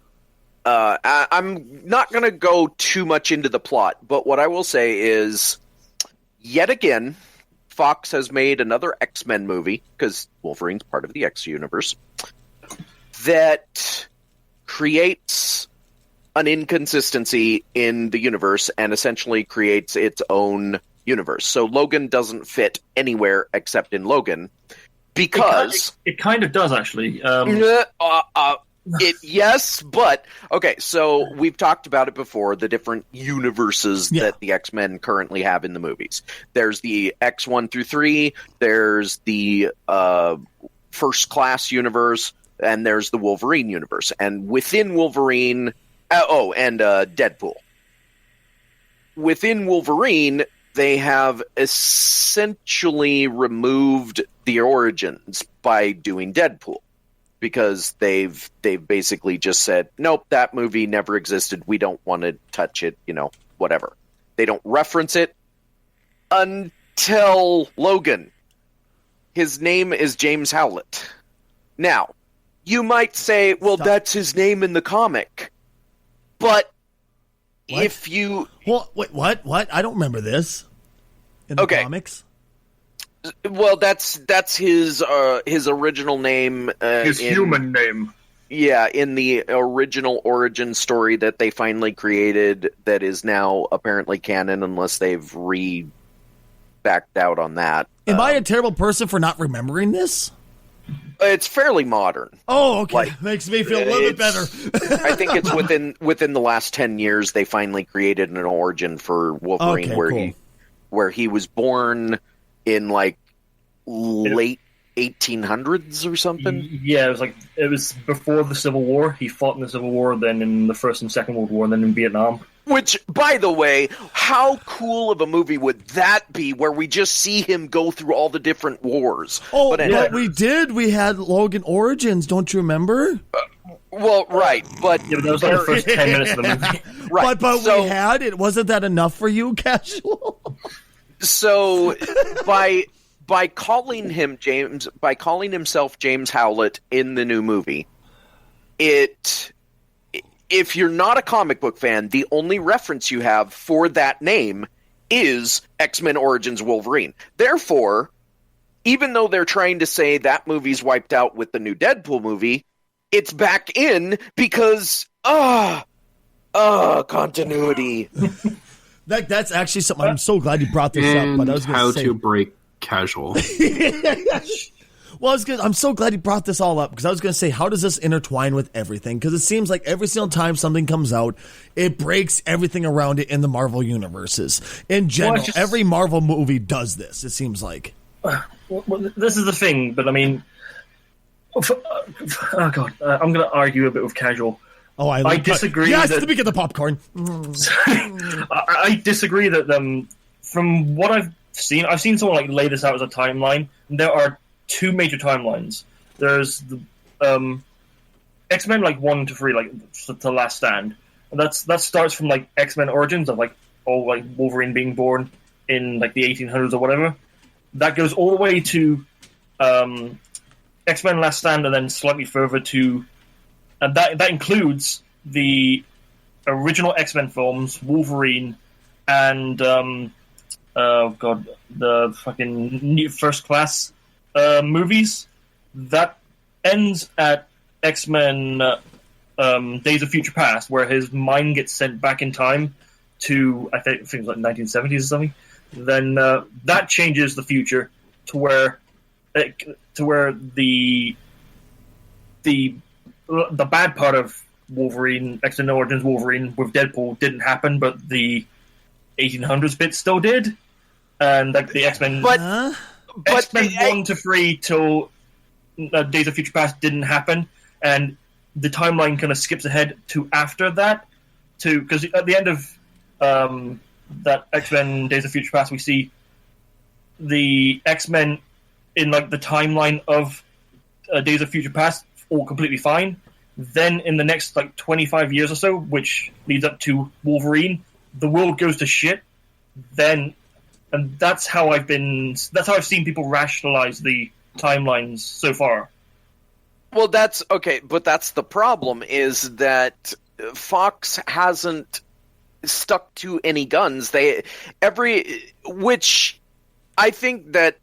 S2: I'm not going to go too much into the plot. But what I will say is, yet again, Fox has made another X-Men movie, because Wolverine's part of the X universe, that creates an inconsistency in the universe and essentially creates its own universe. So Logan doesn't fit anywhere except in Logan, because
S3: it kind of does, actually.
S2: Yes, but okay, so we've talked about it before, the different universes that the X-Men currently have in the movies. There's the X1 through 3, there's the First Class universe, and there's the Wolverine universe. And within Wolverine, and Deadpool. Within Wolverine, they have essentially removed the origins by doing Deadpool, because they've basically just said, nope, that movie never existed. We don't want to touch it, whatever. They don't reference it until Logan. His name is James Howlett. Now, you might say, well,
S1: Stop.
S2: that's his name in the comic. But
S1: What?
S2: if you...
S1: Well, wait, what? I don't remember this in the comics.
S2: Well, that's his original name.
S3: His human name.
S2: Yeah, in the original origin story that they finally created that is now apparently canon, unless they've backed out on that.
S1: Am I a terrible person for not remembering this?
S2: It's fairly modern.
S1: Oh, okay.
S2: Like,
S1: Makes me feel a little bit better.
S2: I think it's within the last 10 years they finally created an origin for Wolverine where he was born in like late 1800s or something.
S3: Yeah, it was before the Civil War. He fought in the Civil War, then in the First and Second World War, and then in Vietnam.
S2: Which, by the way, how cool of a movie would that be where we just see him go through all the different wars?
S1: Oh,
S2: but anyway,
S1: but we did. We had Logan Origins, don't you remember?
S2: Well, right, but...
S3: Yeah, but that was like the first 10 minutes of the movie.
S2: Right.
S1: But
S2: so,
S1: we had it. Wasn't that enough for you, Casual?
S2: So, by calling himself James Howlett in the new movie, if you're not a comic book fan, the only reference you have for that name is X-Men Origins Wolverine. Therefore, even though they're trying to say that movie's wiped out with the new Deadpool movie, it's back in because, continuity.
S1: That's actually something. I'm so glad you brought this up. But I was going to say
S4: to break Casual.
S1: Well, I'm so glad you brought this all up because I was going to say, how does this intertwine with everything? Because it seems like every single time something comes out, it breaks everything around it in the Marvel universes. In general, every Marvel movie does this, it seems like.
S3: Well, this is the thing, but I mean... Oh, God. I'm going to argue a bit with Casual.
S1: Oh, I
S3: disagree.
S1: Yes, let me get the popcorn.
S3: I disagree that from what I've seen someone like lay this out as a timeline. There are two major timelines. There's the X-Men 1 to 3, to Last Stand. And that starts from X-Men Origins of Wolverine being born in the 1800s or whatever. That goes all the way to X-Men Last Stand, and then slightly further to, and that includes the original X-Men films, Wolverine, and the fucking First Class movies. That ends at X-Men Days of Future Past, where his mind gets sent back in time to I think it was 1970s or something. Then that changes the future to where the bad part of Wolverine, X-Men Origins Wolverine with Deadpool didn't happen, but the 1800s bit still did, and the X-Men, X-Men 1 to 3 till Days of Future Past didn't happen, and the timeline kind of skips ahead to after that, because at the end of that X-Men Days of Future Past, we see the X-Men in the timeline of Days of Future Past all completely fine. Then in the next 25 years or so, which leads up to Wolverine, the world goes to shit. And that's how I've seen people rationalize the timelines so far.
S2: Well, that's okay, but that's the problem is that Fox hasn't stuck to any guns. Which I think that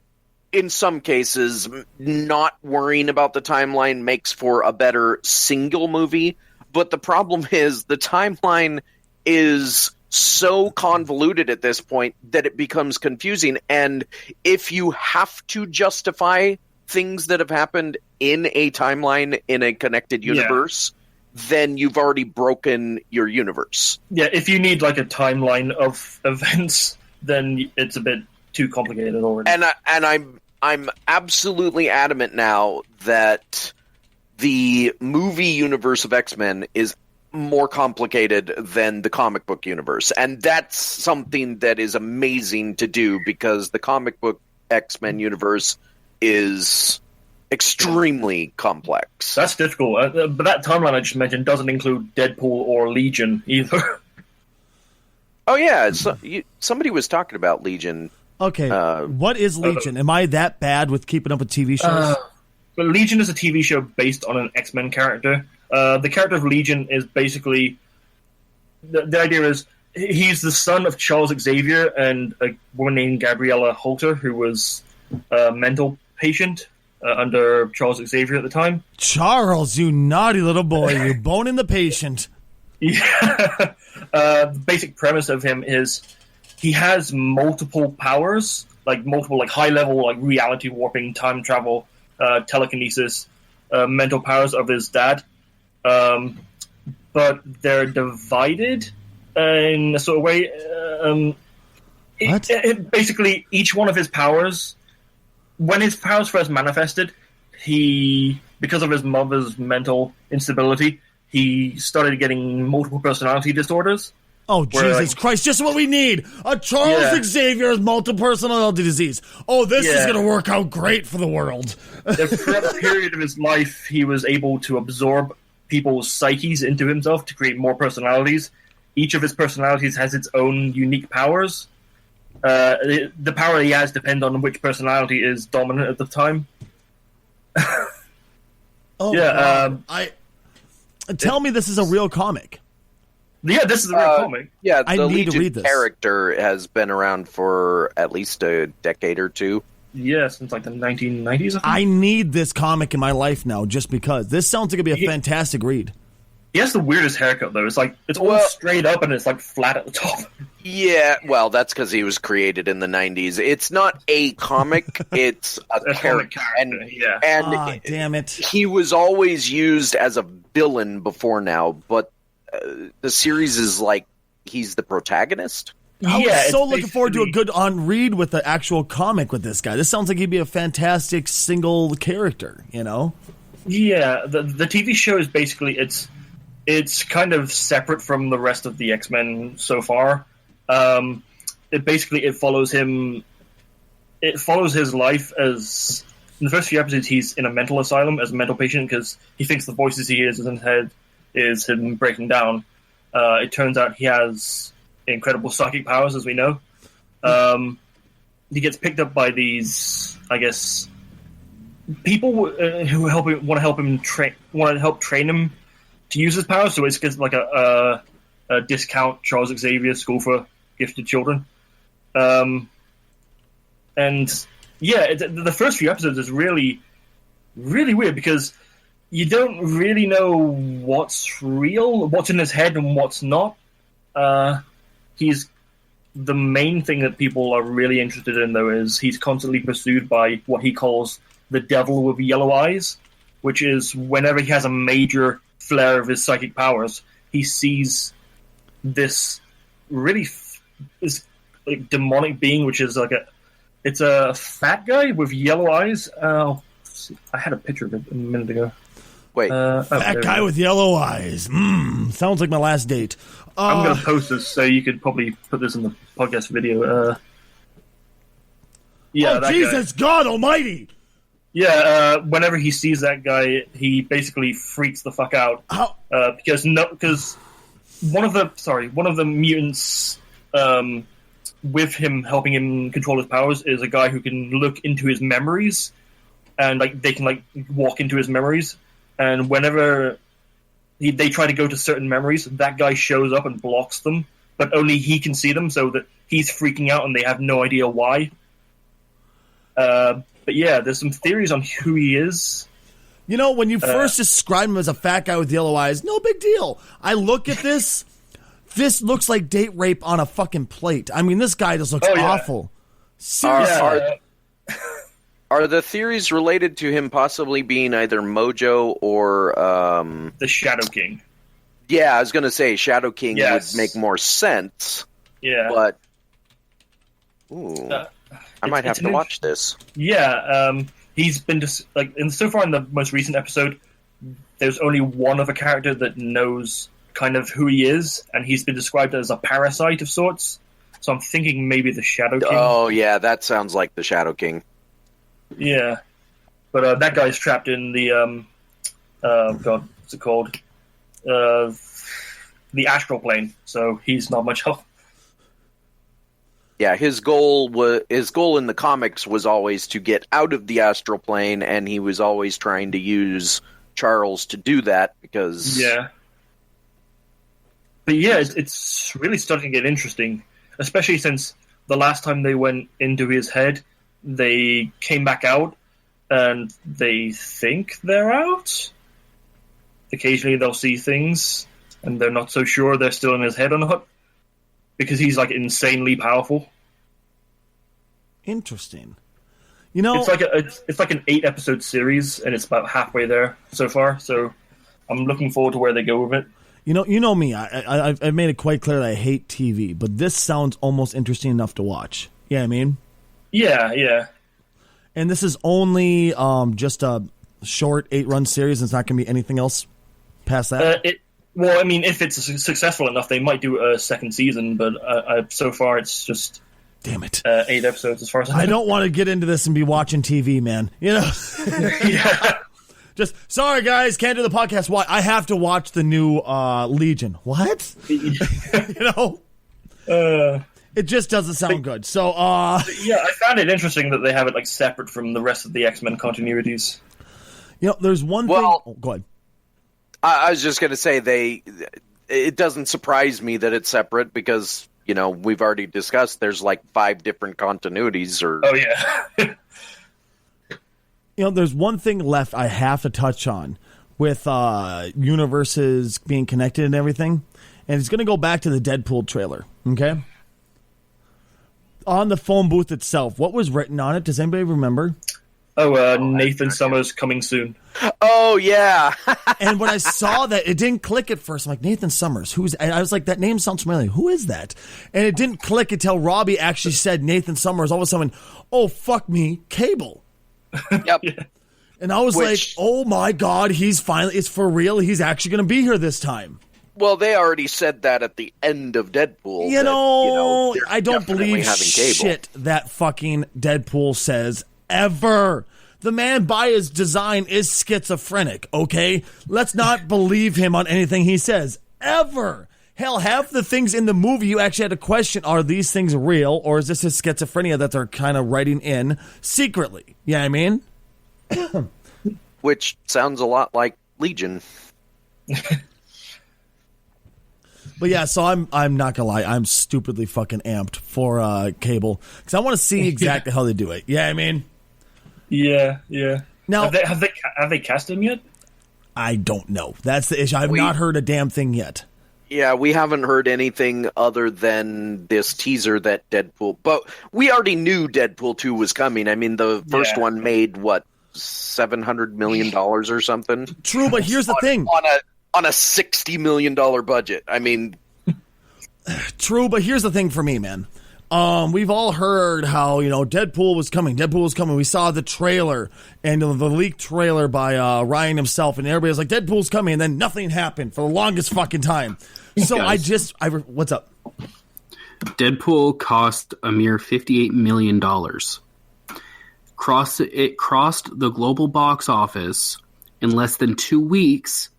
S2: in some cases, not worrying about the timeline makes for a better single movie. But the problem is the timeline is so convoluted at this point that it becomes confusing. And if you have to justify things that have happened in a timeline in a connected universe, then you've already broken your universe.
S3: Yeah, if you need a timeline of events, then it's a bit too complicated already.
S2: And I'm absolutely adamant now that the movie universe of X-Men is more complicated than the comic book universe. And that's something that is amazing to do because the comic book X-Men universe is extremely complex.
S3: That's difficult. But that timeline I just mentioned doesn't include Deadpool or Legion either.
S2: Oh, yeah. Somebody was talking about Legion.
S1: Okay, what is Legion? Am I that bad with keeping up with TV shows?
S3: But Legion is a TV show based on an X-Men character. The character of Legion is basically the idea is he's the son of Charles Xavier and a woman named Gabriella Holter, who was a mental patient under Charles Xavier at the time.
S1: Charles, you naughty little boy, you boning the patient.
S3: Yeah. The basic premise of him is he has multiple powers, multiple high level reality warping, time travel, telekinesis, mental powers of his dad, but they're divided in a sort of way. Basically, each one of his powers, when his powers first manifested, because of his mother's mental instability, he started getting multiple personality disorders.
S1: Oh, Jesus Christ, just what we need! A Charles Xavier's multiple personality disease. Oh, this is going to work out great for the world.
S3: Throughout the period of his life, he was able to absorb people's psyches into himself to create more personalities. Each of his personalities has its own unique powers. The power he has depends on which personality is dominant at the time.
S1: Tell me this is a real comic.
S3: Yeah, this is a real comic.
S2: Yeah,
S1: I
S2: the
S1: need to
S2: Legion
S1: read this.
S2: character has been around for at least a decade or two.
S3: Yeah, since the 1990s.
S1: I need this comic in my life now, just because this sounds like it'd be a fantastic read.
S3: He has the weirdest haircut though. It's it's all straight up and it's flat at the top.
S2: Yeah, well, that's because he was created in the 90s. It's not a comic; it's a character. And
S1: damn it,
S2: he was always used as a villain before now, but the series is he's the protagonist.
S1: I was so looking forward to a good on-read with the actual comic with this guy. This sounds like he'd be a fantastic single character,
S3: Yeah, the TV show is basically it's kind of separate from the rest of the X-Men so far. It follows him. It follows his life as in the first few episodes he's in a mental asylum as a mental patient because he thinks the voices he hears in his head is him breaking down. It turns out he has incredible psychic powers, as we know. He gets picked up by these, I guess, people who want to help train him to use his powers. So it's a discount Charles Xavier school for gifted children. The first few episodes is really, really weird because you don't really know what's real, what's in his head, and what's not. He's the main thing that people are really interested in, though, is he's constantly pursued by what he calls the devil with yellow eyes, which is whenever he has a major flare of his psychic powers, he sees this really demonic being, which is it's a fat guy with yellow eyes. I had a picture of it a minute ago.
S2: Wait,
S1: fat guy with yellow eyes. Sounds like my last date.
S3: I'm going to post this, so you could probably put this in the podcast video.
S1: Jesus God Almighty!
S3: Yeah, whenever he sees that guy, he basically freaks the fuck out. Because one of the mutants with him helping him control his powers is a guy who can look into his memories, and they can walk into his memories. And whenever they try to go to certain memories, that guy shows up and blocks them, but only he can see them, so that he's freaking out and they have no idea why. But yeah, there's some theories on who he is.
S1: When you first describe him as a fat guy with yellow eyes, no big deal. I look at this. This looks like date rape on a fucking plate. I mean, this guy just looks awful. Seriously.
S2: Are the theories related to him possibly being either Mojo or
S3: the Shadow King?
S2: Yeah, I was going to say Shadow King would make more sense.
S3: Yeah,
S2: but I might have to watch this.
S3: Yeah, he's been so far in the most recent episode, there's only one other character that knows kind of who he is, and he's been described as a parasite of sorts. So I'm thinking maybe the Shadow King.
S2: Oh yeah, that sounds like the Shadow King.
S3: Yeah, but that guy's trapped in the what's it called? The astral plane. So he's not much help.
S2: Yeah, his goal in the comics was always to get out of the astral plane, and he was always trying to use Charles to do that because
S3: But yeah, it's really starting to get interesting, especially since the last time they went into his head, they came back out, and they think they're out. Occasionally they'll see things, and they're not so sure they're still in his head or not, because he's like insanely powerful.
S1: Interesting. You know,
S3: it's like an 8-episode series, and it's about halfway there so far. So I'm looking forward to where they go with it.
S1: You know me. I've made it quite clear that I hate TV, but this sounds almost interesting enough to watch. Yeah, I mean,
S3: yeah.
S1: And this is only just a short 8-run series. And it's not going to be anything else past that.
S3: Well, I mean, if it's successful enough, they might do a second season. But so far, it's just
S1: damn it,
S3: 8 episodes as far as
S1: I don't want to get into this and be watching TV, man. You know.
S3: Yeah.
S1: Just sorry, guys, can't do the podcast. Why? I have to watch the new Legion. What? You know, it just doesn't sound good. So,
S3: yeah, I found it interesting that they have it like separate from the rest of the X-Men continuities.
S1: You know, there's one thing. Oh, go ahead.
S2: I was just going to say it doesn't surprise me that it's separate because we've already discussed there's like 5 different continuities.
S3: Oh yeah.
S1: There's one thing left I have to touch on with universes being connected and everything, and it's going to go back to the Deadpool trailer, okay? On the phone booth itself, what was written on it? Does anybody remember?
S3: Nathan Summers coming soon.
S2: Oh, yeah.
S1: And when I saw that, it didn't click at first. I'm like, Nathan Summers, and I was like, that name sounds familiar. Who is that? And it didn't click until Robbie actually said Nathan Summers. All of a sudden, oh, fuck me, Cable.
S2: Yep.
S1: And I was like, oh my God, it's for real. He's actually going to be here this time.
S2: Well, they already said that at the end of Deadpool.
S1: I don't believe shit that fucking Deadpool says ever. The man by his design is schizophrenic, okay? Let's not believe him on anything he says ever. Hell, half the things in the movie you actually had to question, are these things real, or is this his schizophrenia that they're kind of writing in secretly? Yeah, I mean?
S2: Which sounds a lot like Legion.
S1: But yeah, so I'm not gonna lie, I'm stupidly fucking amped for Cable, because I want to see exactly how they do it. Yeah, I mean?
S3: Yeah.
S1: Now,
S3: have they cast him yet?
S1: I don't know. That's the issue. I've not heard a damn thing yet.
S2: Yeah, we haven't heard anything other than this teaser that Deadpool... But we already knew Deadpool 2 was coming. I mean, the first one made, what, $700 million or something?
S1: True, but here's the thing.
S2: On a $60 million budget. I mean...
S1: True, but here's the thing for me, man. We've all heard how, Deadpool was coming. We saw the trailer and the leaked trailer by Ryan himself, and everybody was like, Deadpool's coming, and then nothing happened for the longest fucking time. So what's up?
S4: Deadpool cost a mere $58 million. It crossed the global box office in less than 2 weeks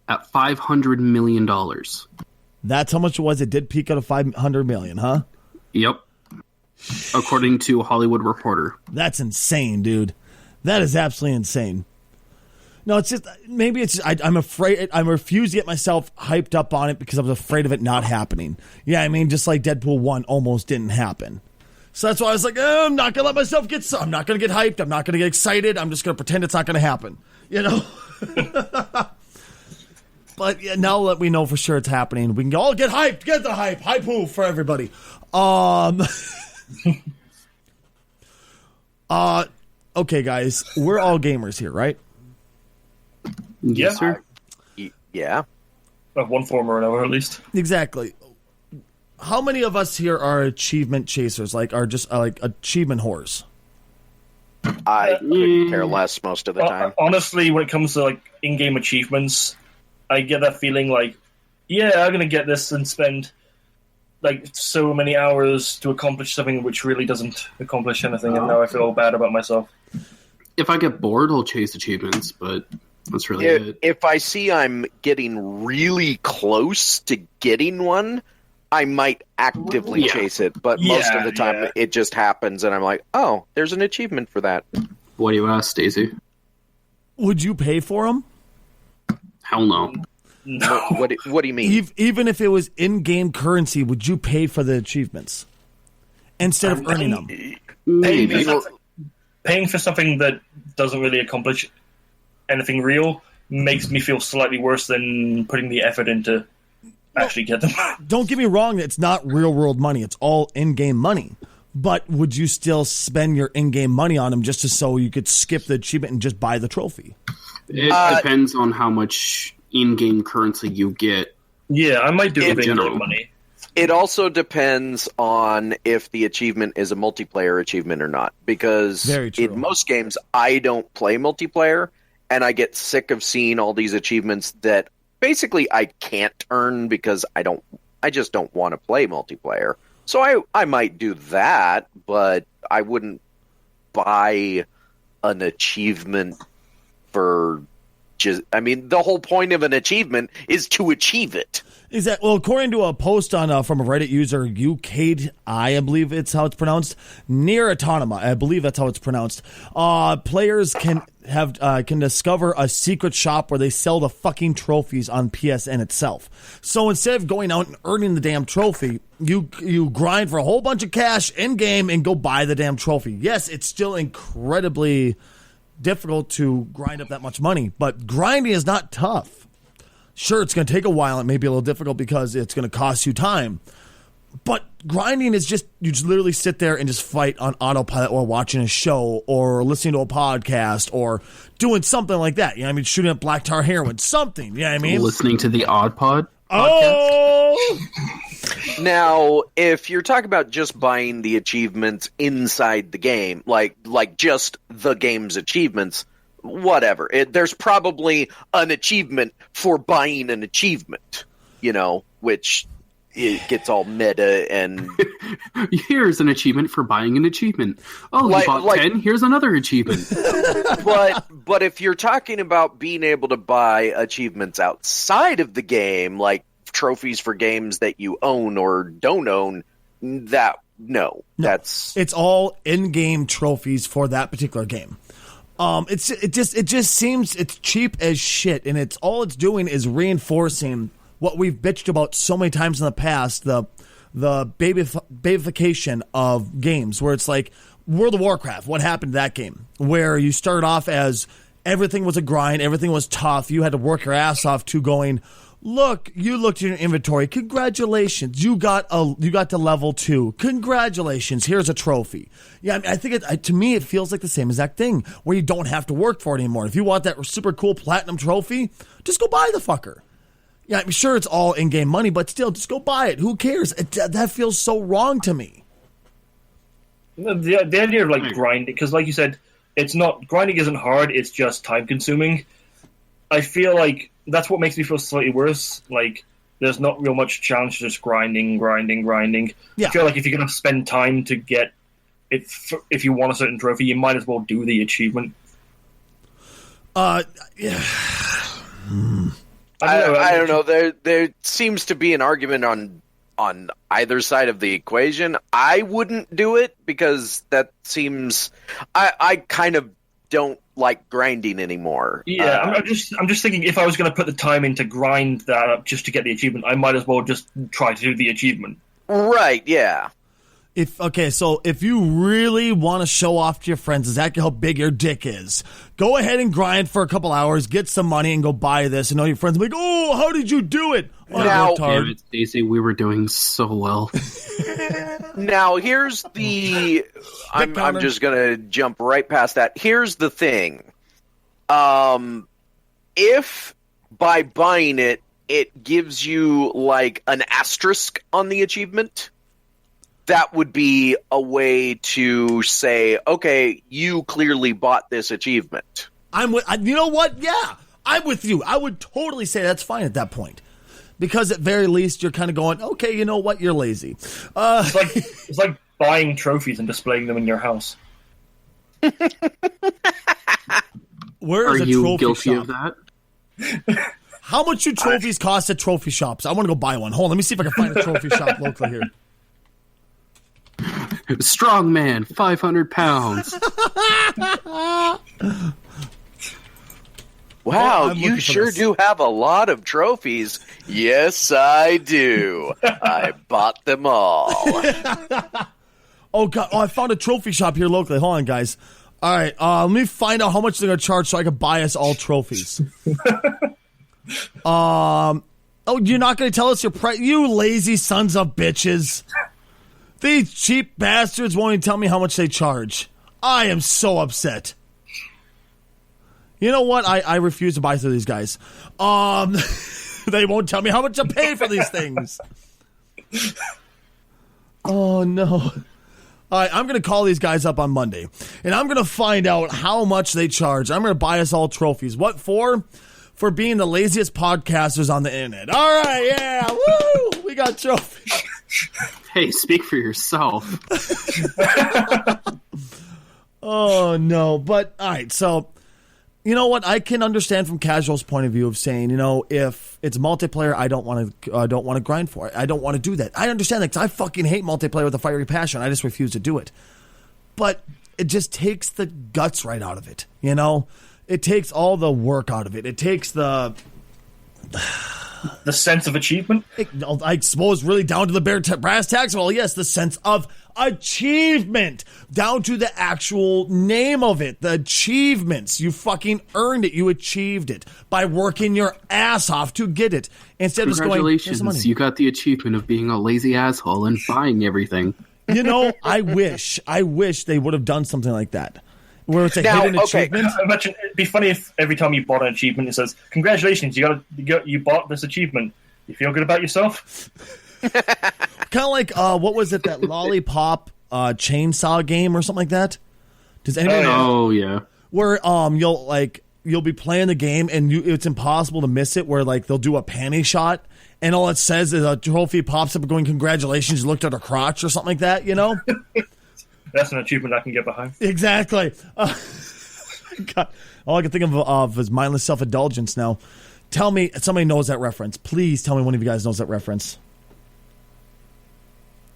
S4: at $500 million.
S1: That's how much it was. It did peak out of $500 million, huh?
S4: Yep. According to Hollywood Reporter.
S1: That's insane, dude. That is absolutely insane. No, it's just, maybe it's, I'm afraid, I refuse to get myself hyped up on it because I was afraid of it not happening. Yeah, I mean, just like Deadpool 1 almost didn't happen. So that's why I was like, I'm not going to let myself I'm not going to get hyped. I'm not going to get excited. I'm just going to pretend it's not going to happen. But yeah, now that we know for sure it's happening, we can all get hyped. Get the hype. Hype hoo for everybody. Okay, guys, we're all gamers here, right?
S4: Yes, sir.
S2: Yeah.
S3: One form or another, at least.
S1: Exactly. How many of us here are achievement chasers, are just achievement whores?
S2: I couldn't care less most of the time.
S3: Honestly, when it comes to in-game achievements, I get that feeling I'm going to get this and spend so many hours to accomplish something which really doesn't accomplish anything, and now I feel bad about myself.
S4: If I get bored, I'll chase achievements, but that's really it.
S2: If I see I'm getting really close to getting one, I might actively chase it, but most of the time it just happens, and I'm like, oh, there's an achievement for that.
S4: What do you ask, Stacey?
S1: Would you pay for them?
S4: Hell no.
S3: No.
S2: What do you mean?
S1: Even if it was in-game currency, would you pay for the achievements instead of earning them?
S4: Maybe.
S3: Paying for something that doesn't really accomplish anything real makes me feel slightly worse than putting the effort into actually get them.
S1: Don't get me wrong, it's not real-world money. It's all in-game money. But would you still spend your in-game money on them just so you could skip the achievement and just buy the trophy?
S4: It depends on how much in-game currency you get.
S3: Yeah, I might do it with
S4: general.
S3: in-game money.
S2: It also depends on if the achievement is a multiplayer achievement or not. Because in most games, I don't play multiplayer, and I get sick of seeing all these achievements that basically I can't earn because I just don't want to play multiplayer. So I might do that, but I wouldn't buy an achievement for just... I mean, the whole point of an achievement is to achieve it.
S1: Is that, well, according to a post on from a Reddit user, UKI, I believe it's how it's pronounced, near Autonoma, I believe that's how it's pronounced, players can discover a secret shop where they sell the fucking trophies on PSN itself. So instead of going out and earning the damn trophy, you grind for a whole bunch of cash in-game and go buy the damn trophy. Yes, it's still incredibly difficult to grind up that much money, but grinding is not tough. Sure, it's going to take a while. It may be a little difficult because it's going to cost you time. But grinding is just, you just literally sit there and just fight on autopilot while watching a show or listening to a podcast or doing something like that. You know what I mean? Shooting up black tar heroin, something. You know what I mean?
S4: Listening to the Odd Pod
S1: podcast.
S2: Now, if you're talking about just buying the achievements inside the game, like just the game's achievements, whatever. There's probably an achievement for buying an achievement, which it gets all meta and...
S4: Here's an achievement for buying an achievement. Oh, you bought 10? Here's another achievement.
S2: But if you're talking about being able to buy achievements outside of the game, like trophies for games that you own or don't own, it's
S1: all in-game trophies for that particular game. It just seems it's cheap as shit, and all it's doing is reinforcing what we've bitched about so many times in the past, the babification of games, where it's like World of Warcraft. What happened to that game? Where you started off as everything was a grind, everything was tough, you had to work your ass off to going, look, you looked at your inventory. Congratulations, you got to level 2. Congratulations, here's a trophy. Yeah, I mean, I think to me it feels like the same exact thing where you don't have to work for it anymore. If you want that super cool platinum trophy, just go buy the fucker. Yeah, I'm sure it's all in-game money, but still, just go buy it. Who cares? That feels so wrong to me.
S3: The idea of grinding, because like you said, grinding isn't hard. It's just time-consuming. I feel like that's what makes me feel slightly worse. Like, there's not real much challenge to just grinding. Yeah. I feel like if you're going to spend time to get it, if you want a certain trophy, you might as well do the achievement.
S1: Yeah.
S2: I don't know. There seems to be an argument on either side of the equation. I wouldn't do it because that seems... I kind of don't like grinding anymore.
S3: Yeah, I'm just thinking if I was going to put the time in to grind that up just to get the achievement, I might as well just try to do the achievement.
S2: Right, yeah.
S1: So if you really want to show off to your friends exactly how big your dick is, go ahead and grind for a couple hours, get some money, and go buy this. And all your friends will be like, oh, how did you do it? Oh, I worked hard.
S4: Damn it, Stacey, we were doing so well.
S2: Now, here's the... I'm just going to jump right past that. Here's the thing. If by buying it, it gives you, an asterisk on the achievement... That would be a way to say, okay, you clearly bought this achievement.
S1: You know what? Yeah, I'm with you. I would totally say that's fine at that point. Because at very least, you're kind of going, okay, you know what? You're lazy.
S3: It's like buying trophies and displaying them in your house.
S1: Where is
S4: Are
S1: a
S4: you
S1: trophy
S4: guilty
S1: shop?
S4: of that?
S1: How much do trophies cost at trophy shops? I want to go buy one. Hold on, let me see if I can find a trophy shop locally here.
S4: Strong man, 500 pounds.
S2: Wow, you sure do have a lot of trophies. Yes, I do. I bought them all.
S1: Oh, God. Oh, I found a trophy shop here locally. Hold on, guys. All right, let me find out how much they're going to charge so I can buy us all trophies. Oh, you're not going to tell us your price? You lazy sons of bitches. These cheap bastards won't even tell me how much they charge. I am so upset. You know what? I refuse to buy through these guys. They won't tell me how much to pay for these things. Oh, no. All right, I'm going to call these guys up on Monday, and I'm going to find out how much they charge. I'm going to buy us all trophies. What for? For being the laziest podcasters on the internet. All right, yeah, woo! We got trophies.
S4: Hey, speak for yourself.
S1: Oh, no. But, all right, so, you know what? I can understand from casual's point of view of saying, you know, if it's multiplayer, I don't want to grind for it. I don't want to do that. I understand that because I fucking hate multiplayer with a fiery passion. I just refuse to do it. But it just takes the guts right out of it, you know? It takes all the work out of it. It takes the
S3: sense of achievement.
S1: I suppose really down to the brass tacks. Well, yes, the sense of achievement down to the actual name of it. The achievements. You fucking earned it. You achieved it by working your ass off to get it. Instead of just going, here's the money.
S4: You got the achievement of being a lazy asshole and buying everything.
S1: You know, I wish they would have done something like that. Where it's a hidden achievement.
S3: Imagine, it'd be funny if every time you bought an achievement, it says, "Congratulations, you bought this achievement. You feel good about yourself."
S1: Kind of like what was it, that lollipop chainsaw game or something like that? Does anybody know?
S4: Oh yeah.
S1: Where you'll be playing the game and it's impossible to miss it. Where like they'll do a panty shot and all it says is a trophy pops up going, "Congratulations, you looked at her crotch" or something like that. You know.
S3: That's an achievement I can get behind.
S1: Exactly. God, all I can think of is mindless self-indulgence now. Tell me, somebody knows that reference. Please tell me one of you guys knows that reference.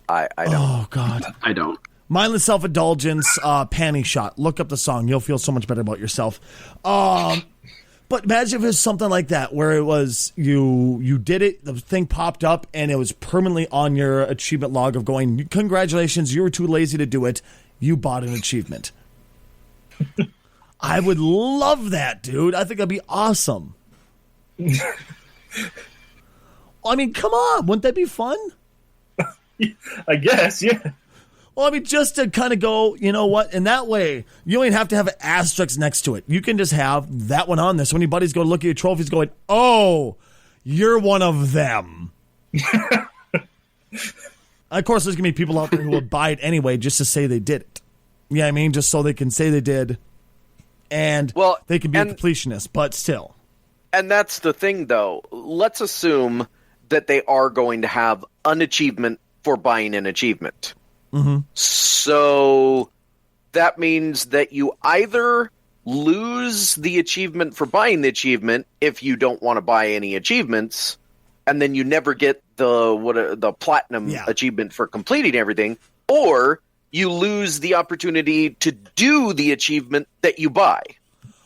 S2: I don't.
S1: Oh, God.
S4: I don't.
S1: Mindless self-indulgence, panty shot. Look up the song. You'll feel so much better about yourself. But imagine if it was something like that, where it was you did it, the thing popped up, and it was permanently on your achievement log of going, "Congratulations, you were too lazy to do it. You bought an achievement." I would love that, dude. I think that'd be awesome. I mean, come on. Wouldn't that be fun?
S3: I guess, yeah.
S1: Well, I mean, just to kind of go, you know what? In that way, you don't even have to have an asterisk next to it. You can just have that one on there. So when your buddies go to look at your trophies going, "Oh, you're one of them." Of course, there's going to be people out there who will buy it anyway just to say they did it. Yeah, I mean, just so they can say they did. And they can be a completionist, but still.
S2: And that's the thing, though. Let's assume that they are going to have an achievement for buying an achievement.
S1: Mm-hmm.
S2: So that means that you either lose the achievement for buying the achievement if you don't want to buy any achievements, and then you never get the platinum achievement for completing everything, or you lose the opportunity to do the achievement that you buy.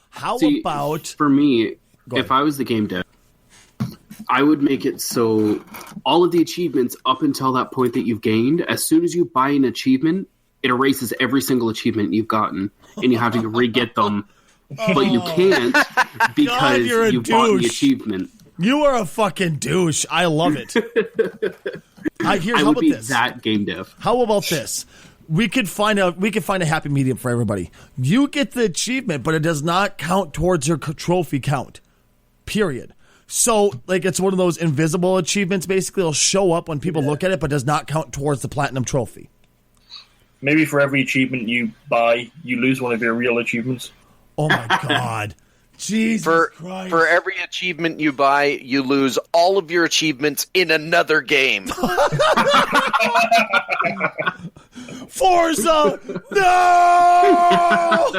S1: How about...
S4: For me, if I was the game dev, I would make it so all of the achievements up until that point that you've gained, as soon as you buy an achievement, it erases every single achievement you've gotten, and you have to re-get them. But you can't because you bought the achievement.
S1: You are a fucking douche. I love it. How about this?
S4: That game dev.
S1: How about this? We could find a happy medium for everybody. You get the achievement, but it does not count towards your trophy count. Period. So, like, it's one of those invisible achievements, basically. It'll show up when people look at it, but does not count towards the platinum trophy.
S3: Maybe for every achievement you buy, you lose one of your real achievements.
S1: Oh, my God. Jesus Christ.
S2: For every achievement you buy, you lose all of your achievements in another game.
S1: Forza! No!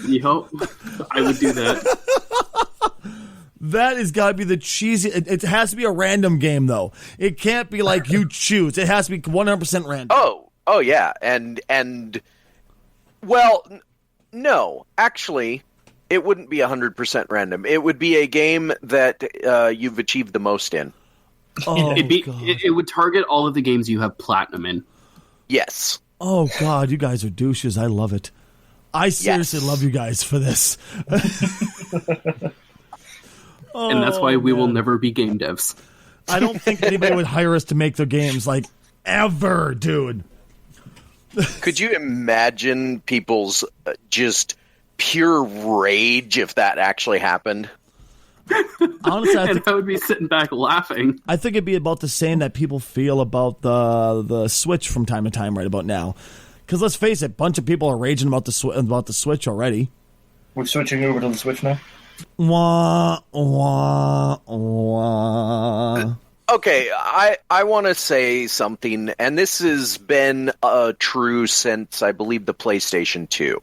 S4: Yep. I would do that.
S1: That has got to be the cheesy. It has to be a random game, though. It can't be like you choose. It has to be 100% random.
S2: Oh yeah, and well, no, actually, it wouldn't be 100% random. It would be a game that you've achieved the most in.
S1: Oh,
S4: it would target all of the games you have platinum in.
S2: Yes.
S1: Oh, God, you guys are douches. I love it. I seriously love you guys for this.
S4: And that's why we will never be game devs.
S1: I don't think anybody would hire us to make their games, like, ever, dude.
S2: Could you imagine people's just pure rage if that actually happened?
S1: Honestly,
S4: I would be sitting back laughing.
S1: I think it'd be about the same that people feel about the Switch from time to time right about now. Because let's face it, a bunch of people are raging about the Switch already.
S3: We're switching over to the Switch now.
S1: Wah, wah, wah.
S2: Okay, I want to say something, and this has been true since, I believe, the PlayStation 2.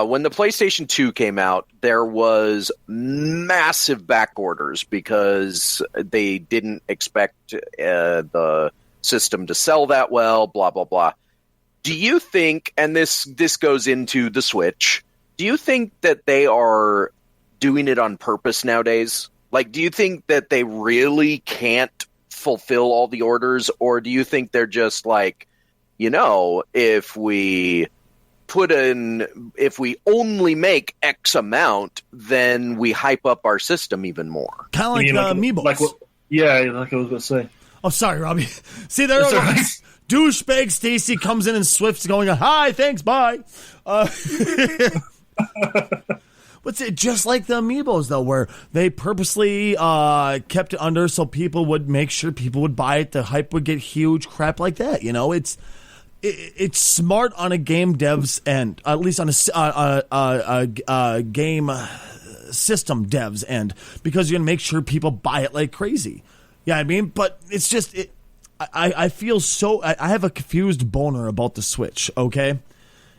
S2: When the PlayStation 2 came out, there was massive back orders because they didn't expect the system to sell that well, blah, blah, blah. Do you think, and this goes into the Switch, do you think that they are doing it on purpose nowadays? Like, do you think that they really can't fulfill all the orders, or do you think they're just like, if we only make X amount, then we hype up our system even more?
S1: Kind of like Amiibos.
S3: Like I was going to say.
S1: Oh, sorry, Robbie. See, there are
S3: right.
S1: douchebag Stacy comes in and Swift's going, hi, thanks, bye. But just like the Amiibos, though, where they purposely kept it under so people would make sure people would buy it, the hype would get huge, crap like that. It's smart on a game dev's end, at least on a game system dev's end, because you're going to make sure people buy it like crazy. Yeah, I mean, but it's just, I feel so, I have a confused boner about the Switch, okay?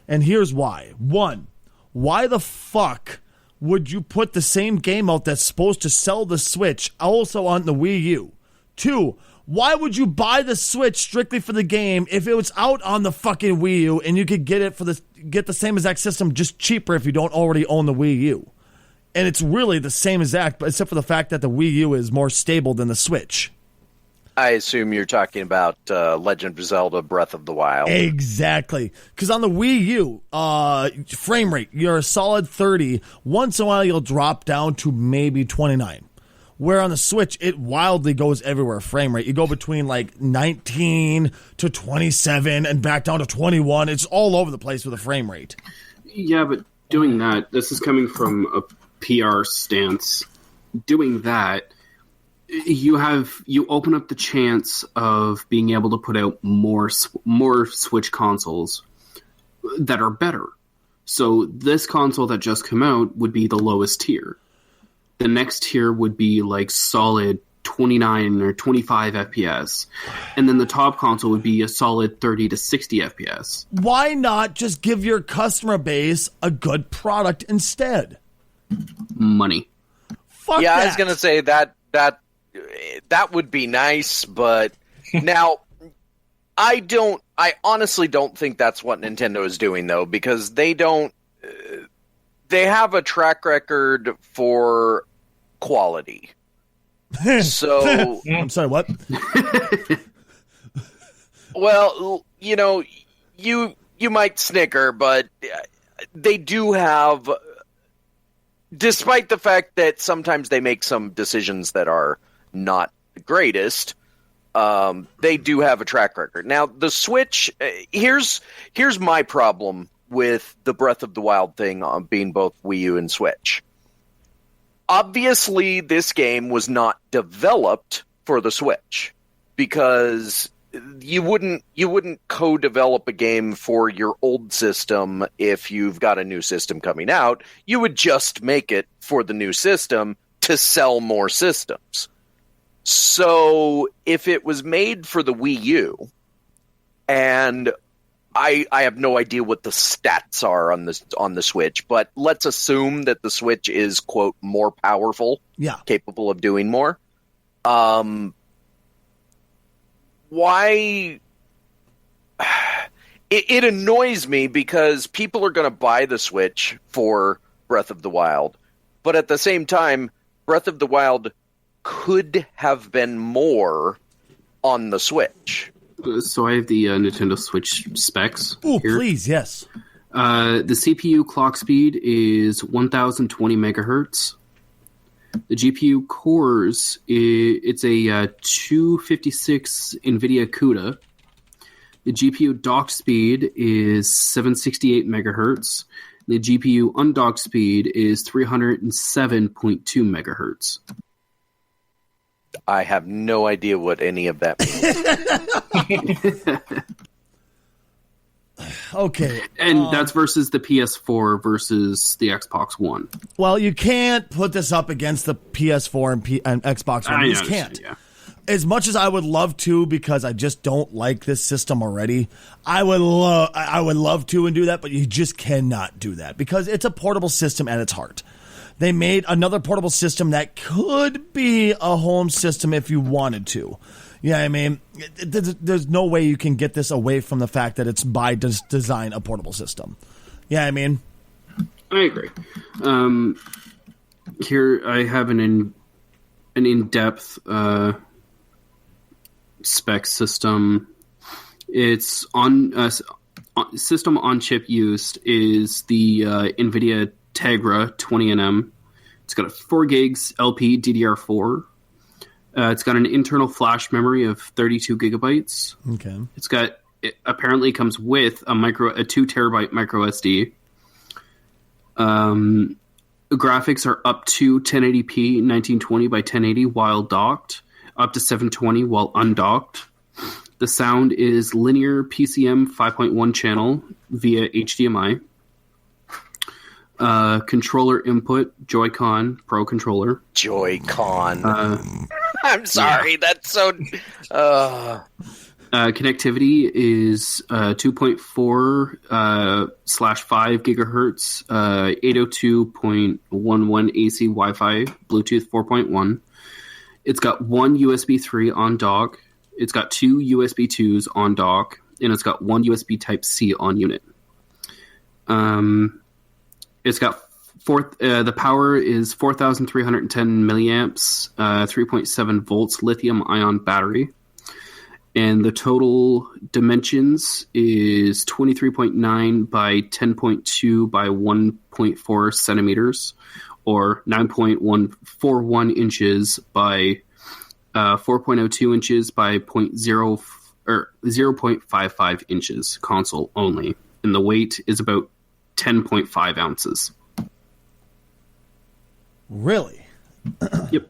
S1: And here's why. One, why the fuck would you put the same game out that's supposed to sell the Switch also on the Wii U? Two, why would you buy the Switch strictly for the game if it was out on the fucking Wii U and you could get the same exact system just cheaper if you don't already own the Wii U? And it's really the same exact, but except for the fact that the Wii U is more stable than the Switch.
S2: I assume you're talking about Legend of Zelda Breath of the Wild.
S1: Exactly. Because on the Wii U, frame rate, you're a solid 30. Once in a while, you'll drop down to maybe 29. Where on the Switch, it wildly goes everywhere, frame rate. You go between like 19 to 27 and back down to 21. It's all over the place with the frame rate.
S4: Yeah, but doing that, this is coming from a PR stance. Doing that, you open up the chance of being able to put out more Switch consoles that are better. So this console that just came out would be the lowest tier. The next tier would be like solid 29 or 25 FPS. And then the top console would be a solid 30 to 60 FPS.
S1: Why not just give your customer base a good product instead?
S4: Money.
S1: Fuck
S2: yeah,
S1: that.
S2: I was going to say that would be nice, but now I honestly don't think that's what Nintendo is doing, though, because they have a track record for quality. So
S1: I'm sorry, what?
S2: Well, you might snicker, but they do have, despite the fact that sometimes they make some decisions that are not the greatest, they do have a track record. Now, the Switch, here's my problem with the Breath of the Wild thing on being both Wii U and Switch. Obviously, this game was not developed for the Switch, because you wouldn't co-develop a game for your old system if you've got a new system coming out. You would just make it for the new system to sell more systems. So if it was made for the Wii U and I have no idea what the stats are on the Switch, but let's assume that the Switch is, quote, more powerful, capable of doing more. Why? It annoys me because people are going to buy the Switch for Breath of the Wild, but at the same time, Breath of the Wild could have been more on the Switch.
S4: So I have the Nintendo Switch specs.
S1: Oh,
S4: here.
S1: Please, yes.
S4: The CPU clock speed is 1020 megahertz. The GPU cores, it's a 256 NVIDIA CUDA. The GPU dock speed is 768 megahertz. The GPU undocked speed is 307.2 megahertz.
S2: I have no idea what any of that means.
S1: Okay.
S4: And that's versus the PS4 versus the Xbox One.
S1: Well, you can't put this up against the PS4 and Xbox One. You just can't.
S4: Yeah.
S1: As much as I would love to, because I just don't like this system already, I would love to and do that, but you just cannot do that because it's a portable system at its heart. They made another portable system that could be a home system if you wanted to. Yeah, I mean, there's no way you can get this away from the fact that it's by design a portable system. Yeah, I mean,
S4: I agree. Here I have an in-depth spec system. It's on system on chip used is the NVIDIA Tegra 20nm. It's got a 4 gigs LP DDR4. It's got an internal flash memory of 32 gigabytes.
S1: Okay.
S4: It apparently comes with a 2 terabyte micro SD. Graphics are up to 1080p 1920 by 1080 while docked, up to 720 while undocked. The sound is linear PCM 5.1 channel via HDMI. Controller input, Joy-Con Pro controller.
S2: Joy-Con. I'm sorry, that's so...
S4: Connectivity is 2.4/5 gigahertz, 802.11 AC Wi-Fi, Bluetooth 4.1. It's got one USB 3 on dock. It's got 2 USB 2s on dock, and it's got one USB Type-C on unit. It's got the power is 4,310 milliamps, 3.7 volts lithium-ion battery. And the total dimensions is 23.9 by 10.2 by 1.4 centimeters, or 9.141 inches by 4.02 inches by 0.55 inches, console only. And the weight is about 10.5 ounces.
S1: Really?
S4: Yep.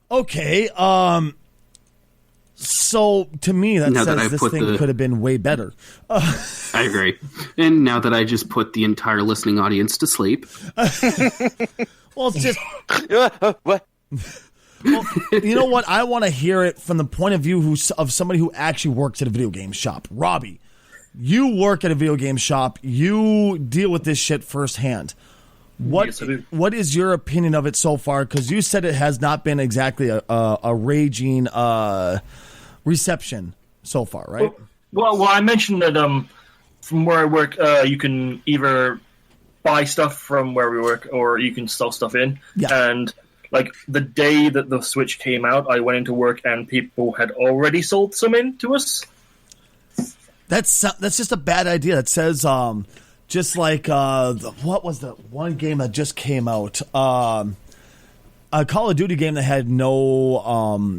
S1: Okay. So to me, that says this thing could have been way better.
S4: I agree. And now that I just put the entire listening audience to sleep.
S1: Well, it's just...
S2: What?
S1: Well, you know what? I want to hear it from the point of view of somebody who actually works at a video game shop. Robbie, you work at a video game shop. You deal with this shit firsthand. What is your opinion of it so far? Because you said it has not been exactly a raging reception so far, right?
S3: Well, I mentioned that from where I work, you can either buy stuff from where we work or you can sell stuff in. Yeah. And like the day that the Switch came out, I went into work and people had already sold some in to us.
S1: That's just a bad idea. It says just like what was the one game that just came out? A Call of Duty game that had no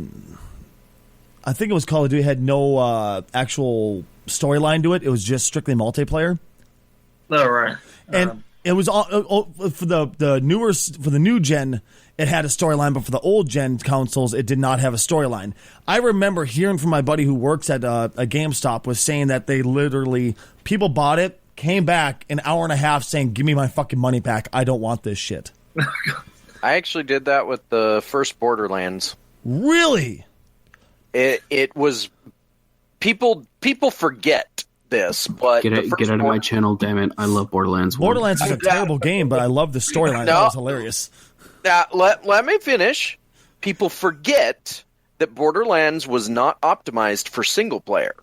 S1: I think it was Call of Duty had no actual storyline to it. It was just strictly multiplayer.
S3: Oh, right.
S1: And it was all for the new gen. It had a storyline, but for the old gen consoles, it did not have a storyline. I remember hearing from my buddy who works at a GameStop was saying that they literally people bought it, came back an hour and a half saying, "Give me my fucking money back. I don't want this shit."
S2: I actually did that with the first Borderlands.
S1: Really?
S2: It was people forget this, but
S4: Get out of my channel, damn it! I love Borderlands 1.
S1: Borderlands is a terrible game, but I love the storyline. That was hilarious.
S2: Now, let me finish. People forget that Borderlands was not optimized for single player.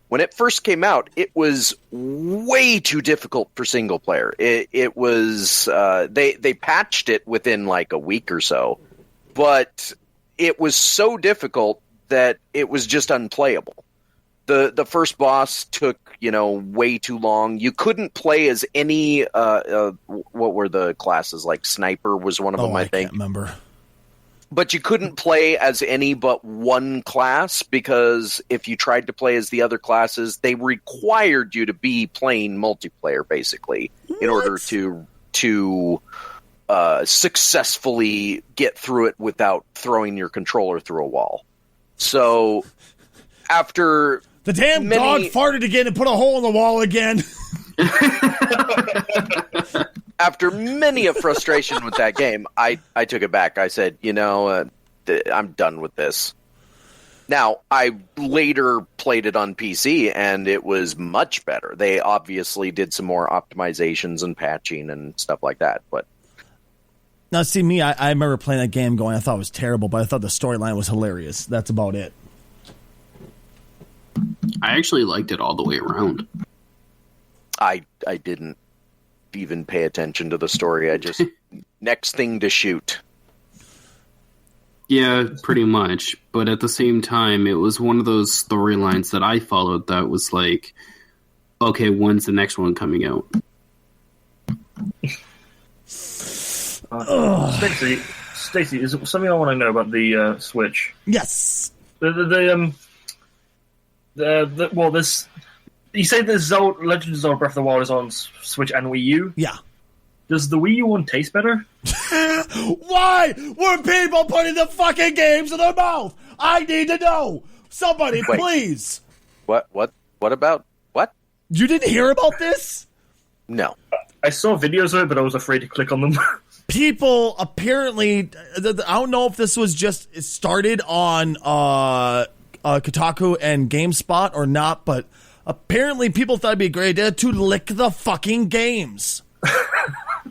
S2: When it first came out, it was way too difficult for single player. It was they patched it within like a week or so, but it was so difficult that it was just unplayable. The first boss took way too long. You couldn't play as any what were the classes, like sniper was one of them, I think.
S1: Can't remember.
S2: But you couldn't play as any but one class, because if you tried to play as the other classes, they required you to be playing multiplayer, basically, in order to successfully get through it without throwing your controller through a wall. So after
S1: the damn dog farted again and put a hole in the wall again.
S2: After many a frustration with that game, I took it back. I said, I'm done with this. Now, I later played it on PC, and it was much better. They obviously did some more optimizations and patching and stuff like that. But
S1: now, see, me, I remember playing that game going, I thought it was terrible, but I thought the storyline was hilarious. That's about it.
S4: I actually liked it all the way around.
S2: I didn't even pay attention to the story. I just next thing to shoot.
S4: Yeah, pretty much. But at the same time, it was one of those storylines that I followed that was like, okay, when's the next one coming out?
S3: Stacey, is it something I want to know about the Switch?
S1: Yes.
S3: This. You say the Legend of Zelda Breath of the Wild is on Switch and Wii U?
S1: Yeah.
S3: Does the Wii U one taste better?
S1: Why were people putting the fucking games in their mouth? I need to know. Somebody, please.
S2: What about what?
S1: You didn't hear about this?
S2: No.
S3: I saw videos of it, but I was afraid to click on them.
S1: People apparently, I don't know if this was just started on Kotaku and GameSpot or not, but apparently people thought it'd be a great idea to lick the fucking games.